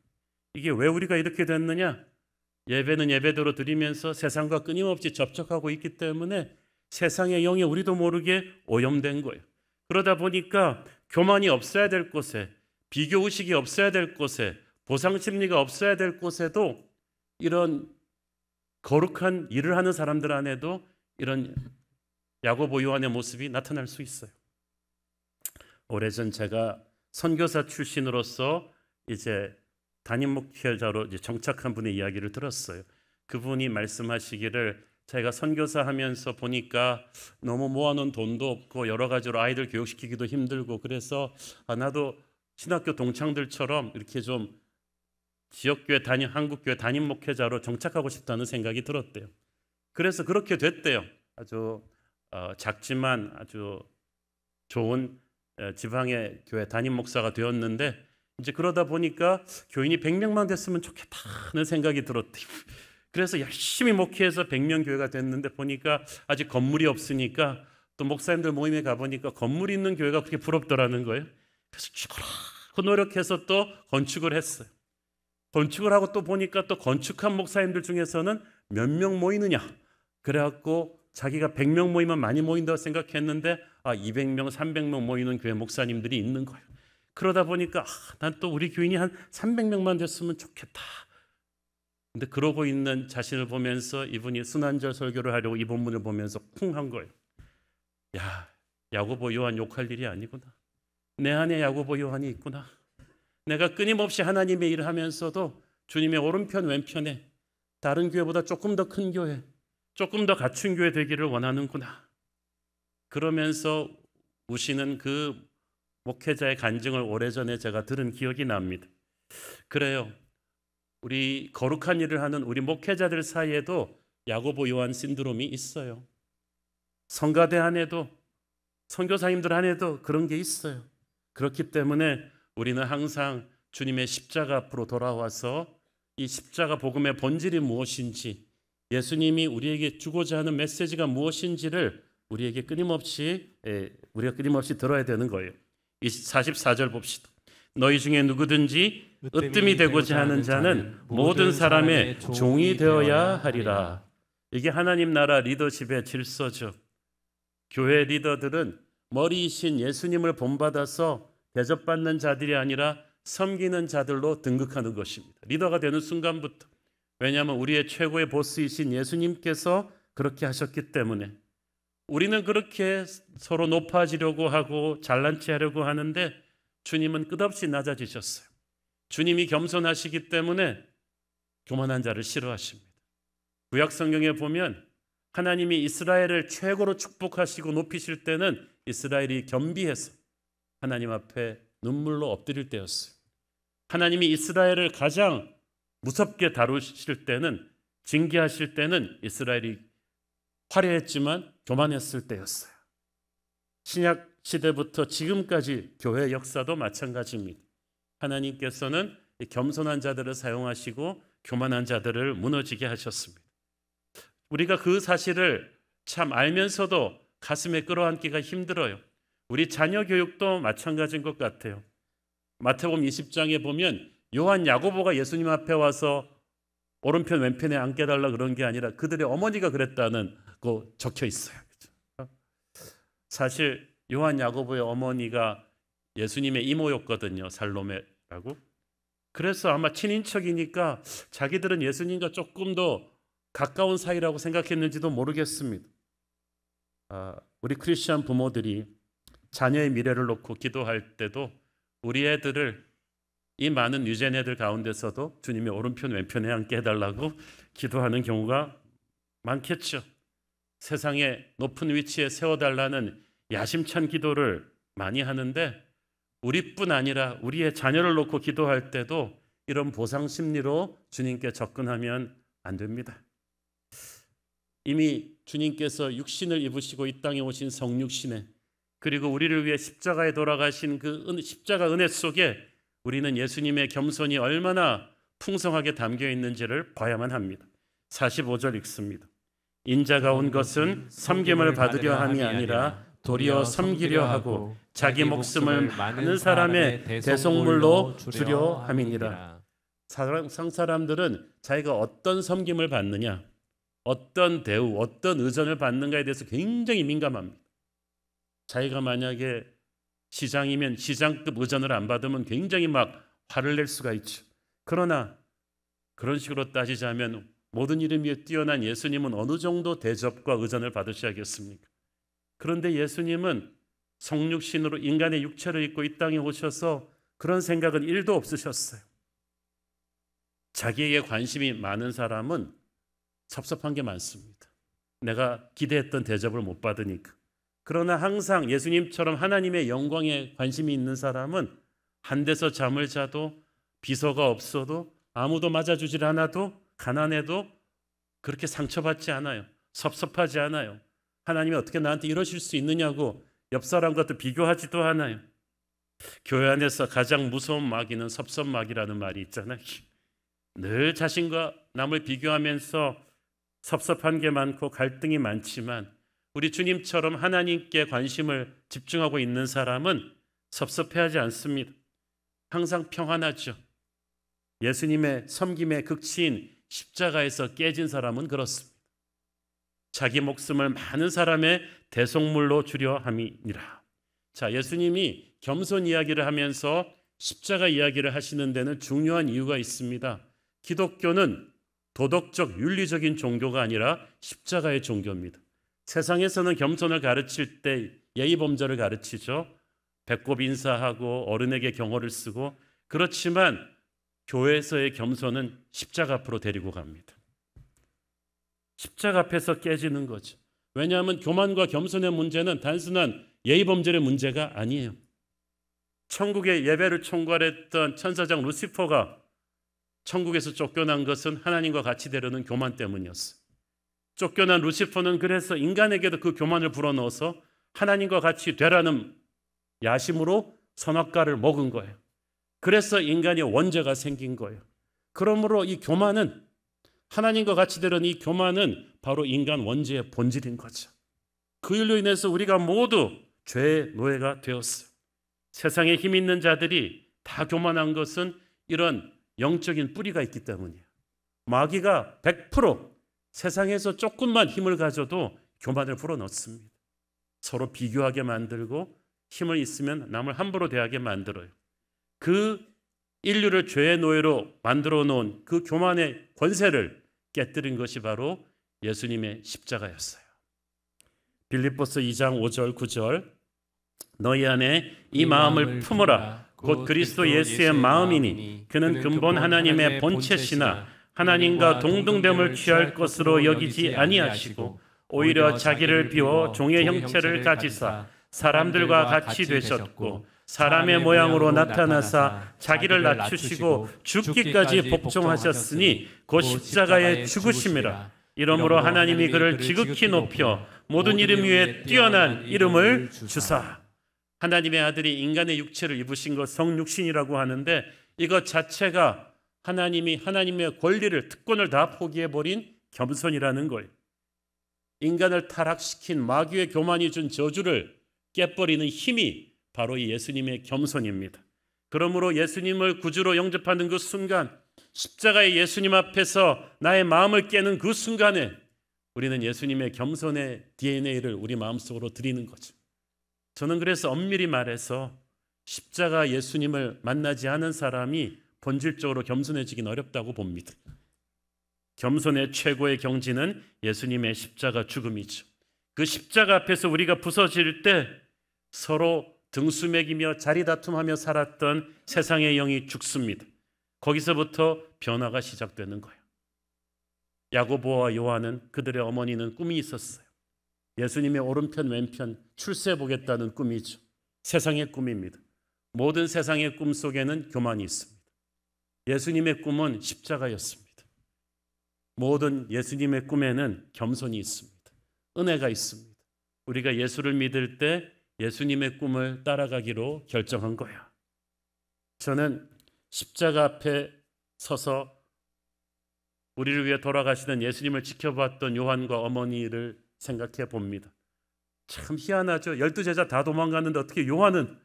이게 왜 우리가 이렇게 됐느냐? 예배는 예배대로 드리면서 세상과 끊임없이 접촉하고 있기 때문에 세상의 영에 우리도 모르게 오염된 거예요. 그러다 보니까 교만이 없어야 될 곳에, 비교의식이 없어야 될 곳에, 보상심리가 없어야 될 곳에도 이런 거룩한 일을 하는 사람들 안에도 이런 야고보 요한의 모습이 나타날 수 있어요. 오래전 제가 선교사 출신으로서 이제 담임 목회자로 이제 정착한 분의 이야기를 들었어요. 그분이 말씀하시기를 제가 선교사 하면서 보니까 너무 모아놓은 돈도 없고 여러 가지로 아이들 교육시키기도 힘들고 그래서 나도 신학교 동창들처럼 이렇게 좀 지역교회 한국교회 담임 목회자로 정착하고 싶다는 생각이 들었대요. 그래서 그렇게 됐대요. 아주 작지만 아주 좋은 지방의 교회 담임 목사가 되었는데 이제 그러다 보니까 교인이 100명만 됐으면 좋겠다는 생각이 들었대요. 그래서 열심히 목회해서 100명 교회가 됐는데 보니까 아직 건물이 없으니까 또 목사님들 모임에 가보니까 건물이 있는 교회가 그렇게 부럽더라는 거예요. 그래서 죽어라고 노력해서 또 건축을 했어요. 건축을 하고 또 보니까 또 건축한 목사님들 중에서는 몇 명 모이느냐. 그래갖고 자기가 100명 모이면 많이 모인다고 생각했는데 200명, 300명 모이는 교회 목사님들이 있는 거예요. 그러다 보니까 난 또 우리 교인이 한 300명만 됐으면 좋겠다. 근데 그러고 있는 자신을 보면서 이분이 순환절 설교를 하려고 이 본문을 보면서 쿵 한 거예요. 야, 야고보 요한 욕할 일이 아니구나. 내 안에 야고보 요한이 있구나. 내가 끊임없이 하나님의 일을 하면서도 주님의 오른편 왼편에 다른 교회보다 조금 더 큰 교회, 조금 더 갖춘 교회 되기를 원하는구나. 그러면서 우시는 그 목회자의 간증을 오래전에 제가 들은 기억이 납니다. 그래요. 우리 거룩한 일을 하는 우리 목회자들 사이에도 야고보 요한 신드롬이 있어요. 성가대 안에도 선교사님들 안에도 그런 게 있어요. 그렇기 때문에 우리는 항상 주님의 십자가 앞으로 돌아와서 이 십자가 복음의 본질이 무엇인지, 예수님이 우리에게 주고자 하는 메시지가 무엇인지를 우리가 끊임없이 들어야 되는 거예요. 44절 봅시다. 너희 중에 누구든지 으뜸이 되고자 하는 자는 모든 사람의 종이 되어야 하리라. 이게 하나님 나라 리더십의 질서죠. 교회 리더들은 머리이신 예수님을 본받아서 대접받는 자들이 아니라 섬기는 자들로 등극하는 것입니다. 리더가 되는 순간부터. 왜냐하면 우리의 최고의 보스이신 예수님께서 그렇게 하셨기 때문에. 우리는 그렇게 서로 높아지려고 하고 잘난 체 하려고 하는데 주님은 끝없이 낮아지셨어요. 주님이 겸손하시기 때문에 교만한 자를 싫어하십니다. 구약 성경에 보면 하나님이 이스라엘을 최고로 축복하시고 높이실 때는 이스라엘이 겸비해서 하나님 앞에 눈물로 엎드릴 때였어요. 하나님이 이스라엘을 가장 무섭게 다루실 때는, 징계하실 때는 이스라엘이 화려했지만 교만했을 때였어요. 신약 시대부터 지금까지 교회 역사도 마찬가지입니다. 하나님께서는 겸손한 자들을 사용하시고 교만한 자들을 무너지게 하셨습니다. 우리가 그 사실을 참 알면서도 가슴에 끌어안기가 힘들어요. 우리 자녀 교육도 마찬가지인 것 같아요. 마태복음 20장에 보면 요한 야고보가 예수님 앞에 와서 오른편 왼편에 앉게달라 그런 게 아니라 그들의 어머니가 그랬다는 거 적혀 있어요. 사실 요한 야고보의 어머니가 예수님의 이모였거든요. 살로메라고. 그래서 아마 친인척이니까 자기들은 예수님과 조금 더 가까운 사이라고 생각했는지도 모르겠습니다. 우리 크리스찬 부모들이 자녀의 미래를 놓고 기도할 때도 우리 애들을 이 많은 유전 애들 가운데서도 주님의 오른편 왼편에 앉게 해달라고 기도하는 경우가 많겠죠. 세상의 높은 위치에 세워달라는 야심찬 기도를 많이 하는데 우리뿐 아니라 우리의 자녀를 놓고 기도할 때도 이런 보상 심리로 주님께 접근하면 안 됩니다. 이미 주님께서 육신을 입으시고 이 땅에 오신 성육신에, 그리고 우리를 위해 십자가에 돌아가신 그 십자가 은혜 속에 우리는 예수님의 겸손이 얼마나 풍성하게 담겨 있는지를 봐야만 합니다. 45절 읽습니다. 인자가 온 것은 섬김을 받으려 함이 아니라 도리어 섬기려 하고 자기 목숨을 많은 사람의 대속물로 주려 함이니라. 세상 사람들은 자기가 어떤 섬김을 받느냐, 어떤 대우, 어떤 의전을 받는가에 대해서 굉장히 민감합니다. 자기가 만약에 시장이면 시장급 의전을 안 받으면 굉장히 막 화를 낼 수가 있죠. 그러나 그런 식으로 따지자면 모든 이름 위에 뛰어난 예수님은 어느 정도 대접과 의전을 받으셔야겠습니까? 그런데 예수님은 성육신으로 인간의 육체를 입고 이 땅에 오셔서 그런 생각은 1도 없으셨어요. 자기에게 관심이 많은 사람은 섭섭한 게 많습니다. 내가 기대했던 대접을 못 받으니까. 그러나 항상 예수님처럼 하나님의 영광에 관심이 있는 사람은 한 데서 잠을 자도 비서가 없어도 아무도 맞아주질 않아도 가난해도 그렇게 상처받지 않아요. 섭섭하지 않아요. 하나님이 어떻게 나한테 이러실 수 있느냐고 옆 사람과 또 비교하지도 않아요. 교회 안에서 가장 무서운 마귀는 섭섭마귀라는 말이 있잖아요. 늘 자신과 남을 비교하면서 섭섭한 게 많고 갈등이 많지만 우리 주님처럼 하나님께 관심을 집중하고 있는 사람은 섭섭해하지 않습니다. 항상 평안하죠. 예수님의 섬김의 극치인 십자가에서 깨진 사람은 그렇습니다. 자기 목숨을 많은 사람의 대속물로 주려 함이니라. 자, 예수님이 겸손 이야기를 하면서 십자가 이야기를 하시는 데는 중요한 이유가 있습니다. 기독교는 도덕적 윤리적인 종교가 아니라 십자가의 종교입니다. 세상에서는 겸손을 가르칠 때 예의 범절을 가르치죠. 배꼽 인사하고 어른에게 경어를 쓰고, 그렇지만 교회에서의 겸손은 십자가 앞으로 데리고 갑니다. 십자가 앞에서 깨지는 거죠. 왜냐하면 교만과 겸손의 문제는 단순한 예의 범절의 문제가 아니에요. 천국의 예배를 총괄했던 천사장 루시퍼가 천국에서 쫓겨난 것은 하나님과 같이 되려는 교만 때문이었어요. 쫓겨난 루시퍼는 그래서 인간에게도 그 교만을 불어넣어서 하나님과 같이 되라는 야심으로 선악과를 먹은 거예요. 그래서 인간의 원죄가 생긴 거예요. 그러므로 이 교만은, 하나님과 같이 되려는 이 교만은 바로 인간 원죄의 본질인 거죠. 그 일로 인해서 우리가 모두 죄의 노예가 되었어요. 세상에 힘 있는 자들이 다 교만한 것은 이런 영적인 뿌리가 있기 때문이에요. 마귀가 100% 세상에서 조금만 힘을 가져도 교만을 불어넣습니다. 서로 비교하게 만들고 힘을 있으면 남을 함부로 대하게 만들어요. 그 인류를 죄의 노예로 만들어 놓은 그 교만의 권세를 깨뜨린 것이 바로 예수님의 십자가였어요. 빌립보서 2장 5절 9절 너희 안에 이 마음을 품으라. 곧 그리스도 예수의 마음이니 그는 근본 하나님의 본체시나 하나님과 동등됨을 취할 것으로 여기지 아니하시고 오히려 자기를 비워 종의 형체를 가지사 사람들과 같이 되셨고 사람의 모양으로 나타나사 자기를 낮추시고 죽기까지 복종하셨으니 곧 십자가의 죽으심이라. 이러므로 하나님이 그를 지극히 높여 모든 이름 위에 뛰어난 이름을 주사. 하나님의 아들이 인간의 육체를 입으신 것 성육신이라고 하는데, 이것 자체가 하나님이 하나님의 권리를, 특권을 다 포기해버린 겸손이라는 거예요. 인간을 타락시킨 마귀의 교만이 준 저주를 깨버리는 힘이 바로 이 예수님의 겸손입니다. 그러므로 예수님을 구주로 영접하는 그 순간, 십자가의 예수님 앞에서 나의 마음을 깨는 그 순간에 우리는 예수님의 겸손의 DNA를 우리 마음속으로 드리는 거죠. 저는 그래서 엄밀히 말해서 십자가 예수님을 만나지 않은 사람이 본질적으로 겸손해지긴 어렵다고 봅니다. 겸손의 최고의 경지는 예수님의 십자가 죽음이죠. 그 십자가 앞에서 우리가 부서질 때 서로 등수매기며 자리다툼하며 살았던 세상의 영이 죽습니다. 거기서부터 변화가 시작되는 거예요. 야고보와 요한은, 그들의 어머니는 꿈이 있었어요. 예수님의 오른편 왼편 출세해보겠다는 꿈이죠. 세상의 꿈입니다. 모든 세상의 꿈 속에는 교만이 있습니다. 예수님의 꿈은 십자가였습니다. 모든 예수님의 꿈에는 겸손이 있습니다. 은혜가 있습니다. 우리가 예수를 믿을 때 예수님의 꿈을 따라가기로 결정한 거예요. 저는 십자가 앞에 서서 우리를 위해 돌아가시는 예수님을 지켜봤던 요한과 어머니를 생각해 봅니다. 참 희한하죠. 12제자 다 도망갔는데 어떻게 요한은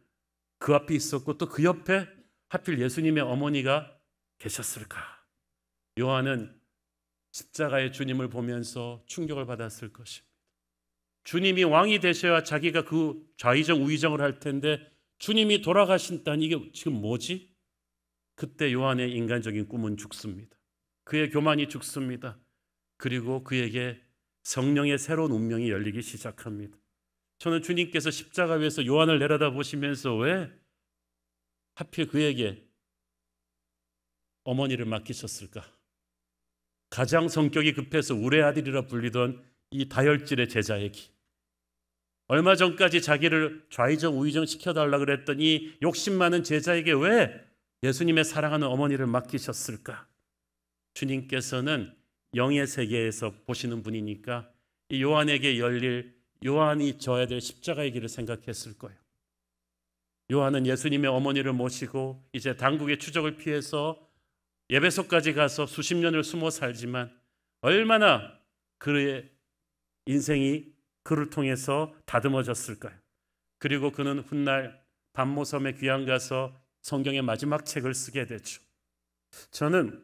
그 앞에 있었고 또 그 옆에 하필 예수님의 어머니가 계셨을까? 요한은 십자가의 주님을 보면서 충격을 받았을 것입니다. 주님이 왕이 되셔야 자기가 그 좌의정 우의정을 할 텐데 주님이 돌아가신다니 이게 지금 뭐지? 그때 요한의 인간적인 꿈은 죽습니다. 그의 교만이 죽습니다. 그리고 그에게 성령의 새로운 운명이 열리기 시작합니다. 저는 주님께서 십자가 위에서 요한을 내려다보시면서 왜 하필 그에게 어머니를 맡기셨을까? 가장 성격이 급해서 우레 아들이라 불리던 이 다혈질의 제자에게 얼마 전까지 자기를 좌의정 우의정 시켜달라 그랬던 이 욕심 많은 제자에게 왜 예수님의 사랑하는 어머니를 맡기셨을까? 주님께서는 영의 세계에서 보시는 분이니까 이 요한에게 열릴 요한이 져야 될 십자가의 길을 생각했을 거예요. 요한은 예수님의 어머니를 모시고 이제 당국의 추적을 피해서 에베소까지 가서 수십 년을 숨어 살지만 얼마나 그의 인생이 그를 통해서 다듬어졌을까요? 그리고 그는 훗날 반모섬에 귀양 가서 성경의 마지막 책을 쓰게 되죠. 저는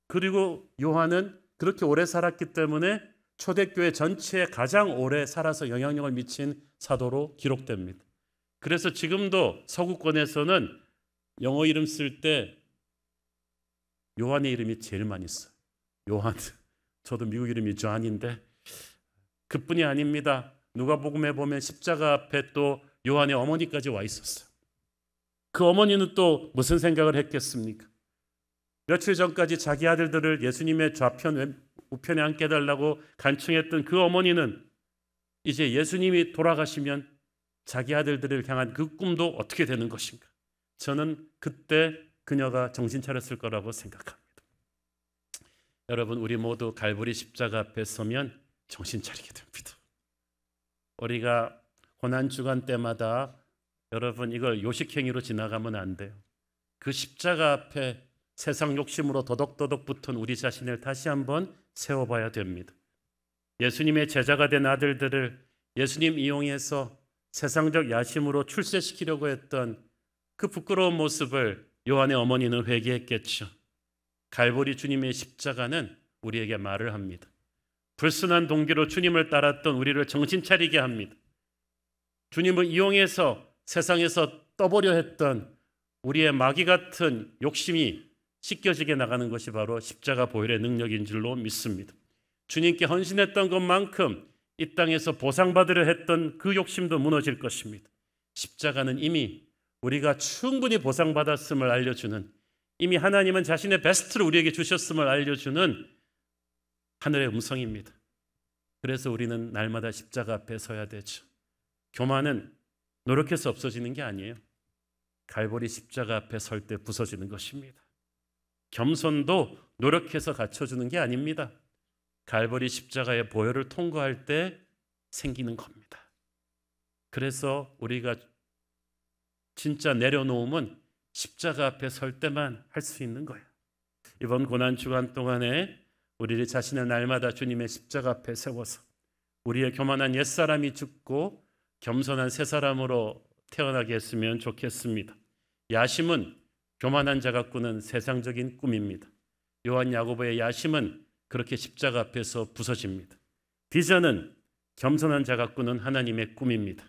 그리고 요한은 그렇게 오래 살았기 때문에 초대교회 전체에 가장 오래 살아서 영향력을 미친 사도로 기록됩니다. 그래서 지금도 서구권에서는 영어 이름 쓸 때 요한의 이름이 제일 많이 써요. 요한. 저도 미국 이름이 존인데 그뿐이 아닙니다. 누가복음에 보면 십자가 앞에 또 요한의 어머니까지 와 있었어요. 그 어머니는 또 무슨 생각을 했겠습니까? 며칠 전까지 자기 아들들을 예수님의 좌편 우편에 앉게 해달라고 간청했던 그 어머니는 이제 예수님이 돌아가시면 자기 아들들을 향한 그 꿈도 어떻게 되는 것인가? 저는 그때 그녀가 정신 차렸을 거라고 생각합니다. 여러분, 우리 모두 갈보리 십자가 앞에 서면 정신 차리게 됩니다. 우리가 고난주간 때마다 여러분 이걸 요식행위로 지나가면 안 돼요. 그 십자가 앞에 세상 욕심으로 도덕도덕 붙은 우리 자신을 다시 한번 세워봐야 됩니다. 예수님의 제자가 된 아들들을 예수님 이용해서 세상적 야심으로 출세시키려고 했던 그 부끄러운 모습을 요한의 어머니는 회개했겠죠. 갈보리 주님의 십자가는 우리에게 말을 합니다. 불순한 동기로 주님을 따랐던 우리를 정신 차리게 합니다. 주님을 이용해서 세상에서 떠보려 했던 우리의 마귀 같은 욕심이 씻겨지게 나가는 것이 바로 십자가 보혈의 능력인 줄로 믿습니다. 주님께 헌신했던 것만큼 이 땅에서 보상받으려 했던 그 욕심도 무너질 것입니다. 십자가는 이미 우리가 충분히 보상받았음을 알려주는, 이미 하나님은 자신의 베스트를 우리에게 주셨음을 알려주는 하늘의 음성입니다. 그래서 우리는 날마다 십자가 앞에 서야 되죠. 교만은 노력해서 없어지는 게 아니에요. 갈보리 십자가 앞에 설 때 부서지는 것입니다. 겸손도 노력해서 갖춰주는 게 아닙니다. 갈보리 십자가의 보혈을 통과할 때 생기는 겁니다. 그래서 우리가 진짜 내려놓음은 십자가 앞에 설 때만 할 수 있는 거예요. 이번 고난주간 동안에 우리 자신을 날마다 주님의 십자가 앞에 세워서 우리의 교만한 옛사람이 죽고 겸손한 새사람으로 태어나게 했으면 좋겠습니다. 야심은 교만한 자가 꾸는 세상적인 꿈입니다. 요한 야고보의 야심은 그렇게 십자가 앞에서 부서집니다. 비전은 겸손한 자가 꾸는 하나님의 꿈입니다.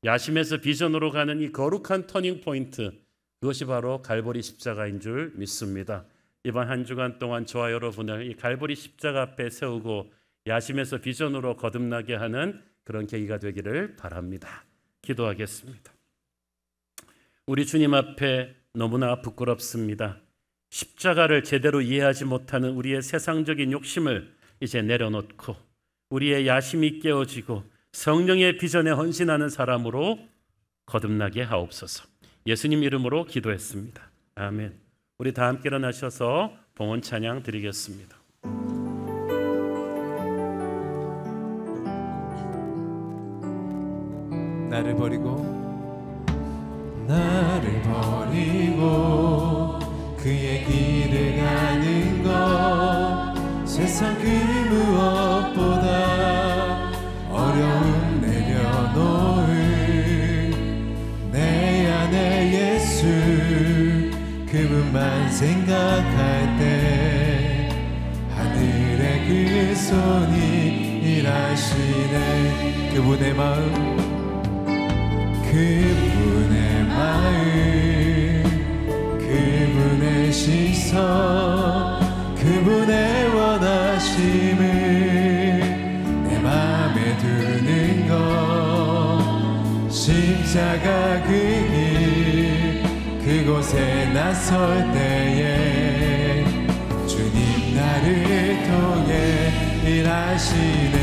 야심에서 비전으로 가는 이 거룩한 터닝 포인트, 그것이 바로 갈보리 십자가인 줄 믿습니다. 이번 한 주간 동안 저와 여러분을 이 갈보리 십자가 앞에 세우고 야심에서 비전으로 거듭나게 하는 그런 계기가 되기를 바랍니다. 기도하겠습니다. 우리 주님 앞에 너무나 부끄럽습니다. 십자가를 제대로 이해하지 못하는 우리의 세상적인 욕심을 이제 내려놓고 우리의 야심이 깨어지고 성령의 비전에 헌신하는 사람으로 거듭나게 하옵소서. 예수님 이름으로 기도했습니다. 아멘. 우리 다 함께 일어나셔서 봉헌 찬양 드리겠습니다. 나를 버리고 그의 길을 가는 것 세상 그 무엇보다 어려움 내려놓을 내 안에 예수 그분만 생각할 때 하늘의 그 손이 일하시네. 그분의 마음, 그분의 마음, 그분의 시선, 그분의 원하심을 내 맘에 두는 것, 십자가 그 길, 그곳에 나설 때에 주님 나를 통해 일하시네.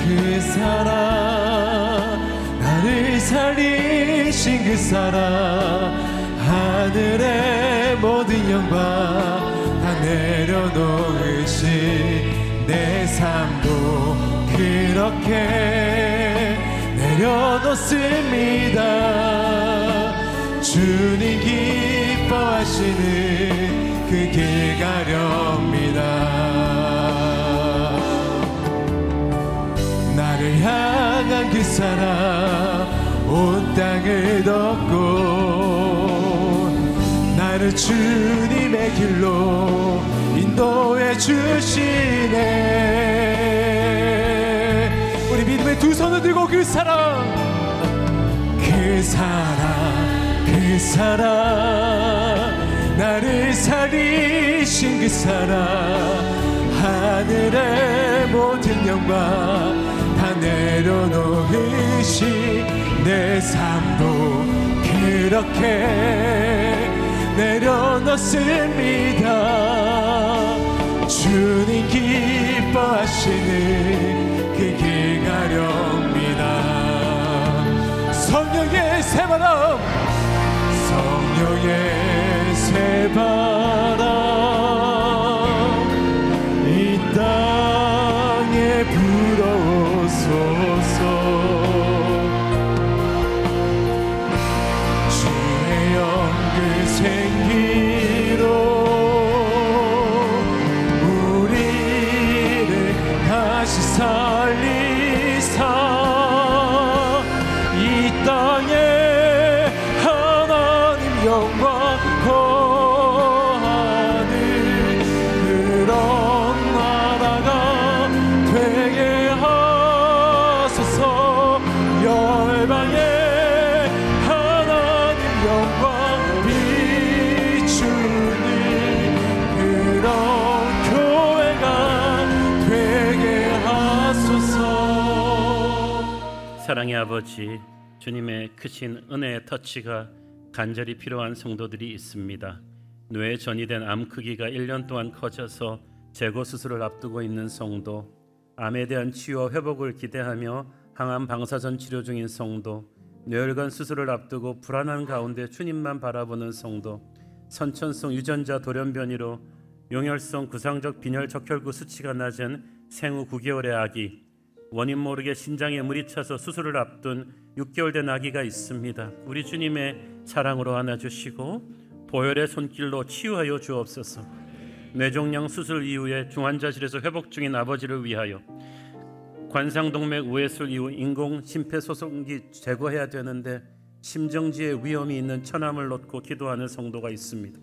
그 사랑 나를 살리신 그 사랑, 하늘의 모든 영광 다 내려놓으신 내 삶도 그렇게 내려놓습니다. 주님 기뻐하시는 그 길 가렵니다. 나를 향한 그 사랑 온 땅을 덮고 나를 주님의 길로 인도해 주시네. 우리 믿음의 두 손을 들고 그 사랑 나를 살리신 그 사랑, 하늘의 모든 영광 다 내려놓으신 내 삶도 그렇게 내려놓습니다. 주님 기뻐하시는 그 길 가렵니다. 성령의 새바람, 성령의 새바람 이 땅에 불어오소서. 주의 영그 생기로 우리를 다시 살리사 이 땅에 하나님 영광 거하는 그런 나라가 되게 하소서. 열방에 하나님 영광 비추는 그런 교회가 되게 하소서. 사랑의 아버지, 주님의 크신 은혜의 터치가 간절히 필요한 성도들이 있습니다. 뇌에 전이된 암 크기가 1년 동안 커져서 제거 수술을 앞두고 있는 성도, 암에 대한 치유와 회복을 기대하며 항암 방사선 치료 중인 성도, 뇌혈관 수술을 앞두고 불안한 가운데 주님만 바라보는 성도, 선천성 유전자 돌연변이로 용혈성 구상적 빈혈 적혈구 수치가 낮은 생후 9개월의 아기, 원인 모르게 신장에 물이 차서 수술을 앞둔 6개월 된 아기가 있습니다. 우리 주님의 사랑으로 안아주시고 보혈의 손길로 치유하여 주옵소서. 뇌종양 수술 이후에 중환자실에서 회복 중인 아버지를 위하여, 관상동맥 우회술 이후 인공 심폐소생기 제거해야 되는데 심정지에 위험이 있는 천암을 놓고 기도하는 성도가 있습니다.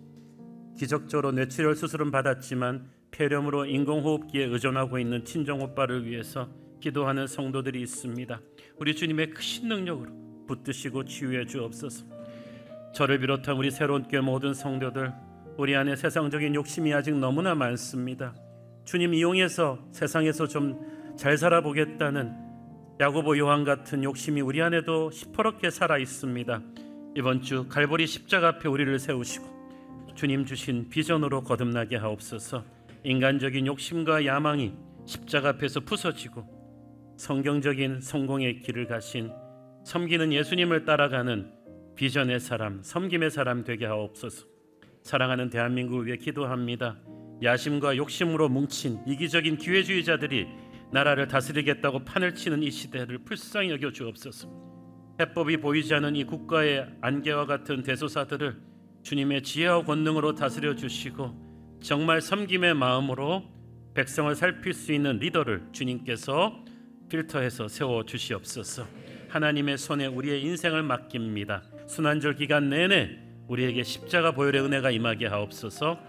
기적적으로 뇌출혈 수술은 받았지만 폐렴으로 인공호흡기에 의존하고 있는 친정오빠를 위해서 기도하는 성도들이 있습니다. 우리 주님의 크신 능력으로 붙드시고 치유해 주옵소서. 저를 비롯한 우리 새로운 교회 모든 성도들, 우리 안에 세상적인 욕심이 아직 너무나 많습니다. 주님 이용해서 세상에서 좀 잘 살아보겠다는 야고보 요한 같은 욕심이 우리 안에도 시퍼렇게 살아 있습니다. 이번 주 갈보리 십자가 앞에 우리를 세우시고 주님 주신 비전으로 거듭나게 하옵소서. 인간적인 욕심과 야망이 십자가 앞에서 부서지고 성경적인 성공의 길을 가신 섬기는 예수님을 따라가는 비전의 사람, 섬김의 사람 되게 하옵소서. 사랑하는 대한민국을 위해 기도합니다. 야심과 욕심으로 뭉친 이기적인 기회주의자들이 나라를 다스리겠다고 판을 치는 이 시대를 불쌍히 여겨 주옵소서. 해법이 보이지 않는 이 국가의 안개와 같은 대소사들을 주님의 지혜와 권능으로 다스려 주시고 정말 섬김의 마음으로 백성을 살필 수 있는 리더를 주님께서 필터해서 세워 주시옵소서. 하나님의 손에 우리의 인생을 맡깁니다. 순환절 기간 내내 우리에게 십자가 보혈의 은혜가 임하게 하옵소서.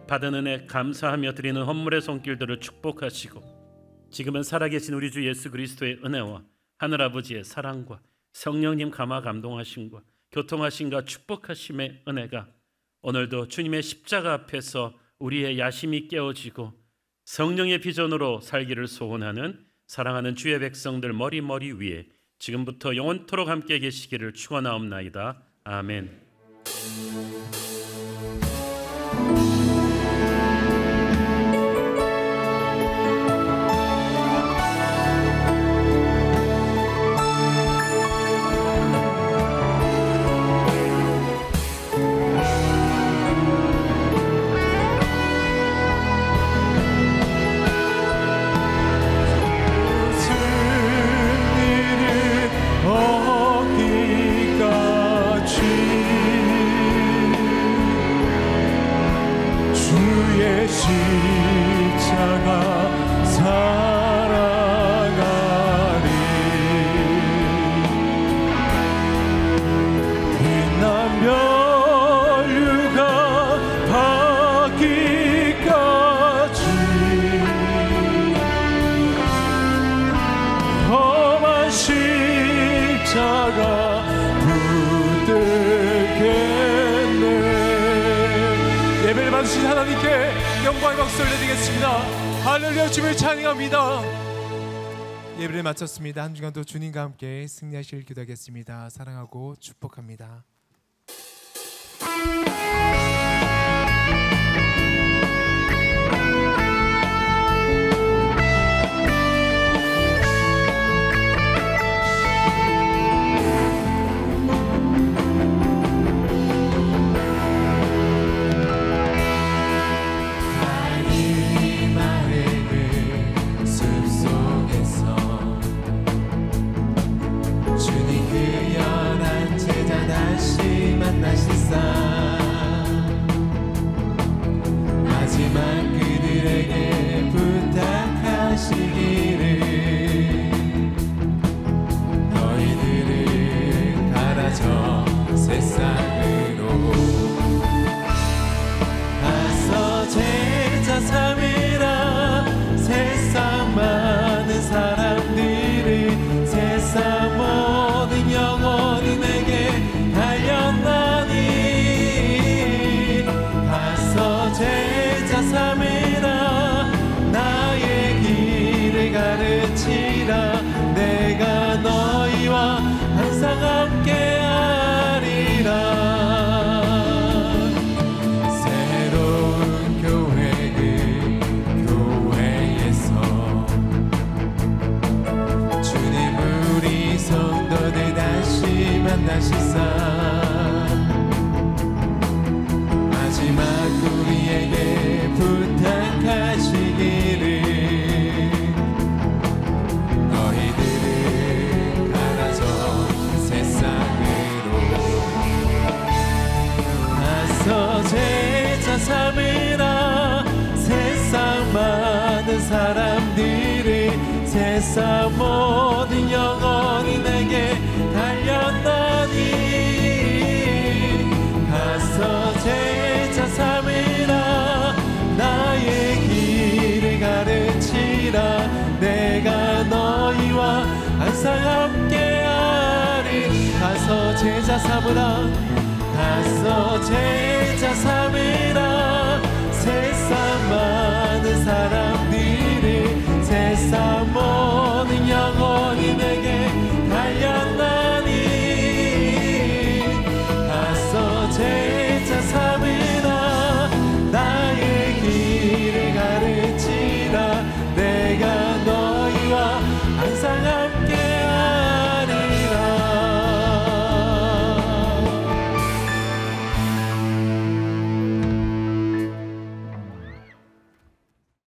받은 은혜 감사하며 드리는 헌물의 손길들을 축복하시고 지금은 살아계신 우리 주 예수 그리스도의 은혜와 하늘아버지의 사랑과 성령님 감화 감동하심과 교통하심과 축복하심의 은혜가 오늘도 주님의 십자가 앞에서 우리의 야심이 깨어지고 성령의 비전으로 살기를 소원하는 사랑하는 주의 백성들 머리 위에 지금부터 영원토록 함께 계시기를 축원하옵나이다. 아멘. 하나님께 영광의 박수 올려드리겠습니다. 할렐루야. 주님을 찬양합니다. 예배를 마쳤습니다. 한 주간도 주님과 함께 승리하실 기도하겠습니다. 사랑하고 축복합니다. 마지막 그들에게 부탁하시기를 너희들은 가라져 세상으로 가서 제자 삼으라. 세상 많은 사람들을 세상 모든 영혼이 내게 달렸나니 가서 제자 삼으라. 나의 길을 가르치라. 내가 너희와 항상 함께하리라. 새로운 교회를 교회에서 주님 우리 성도들 다시 만나시사 마지막 우리에게 부탁하시기를 너희들은 가라져 세상으로 가서 제자 삼으라. 세상 많은 사람들을 세상 모든 영혼이 내게 달렸나니 가서 제자 삼으라. 나의 길을 가르치라. 내가 너희와 항상 함께하리. 가서 제자 삼으라. 가서 제자 삼으라.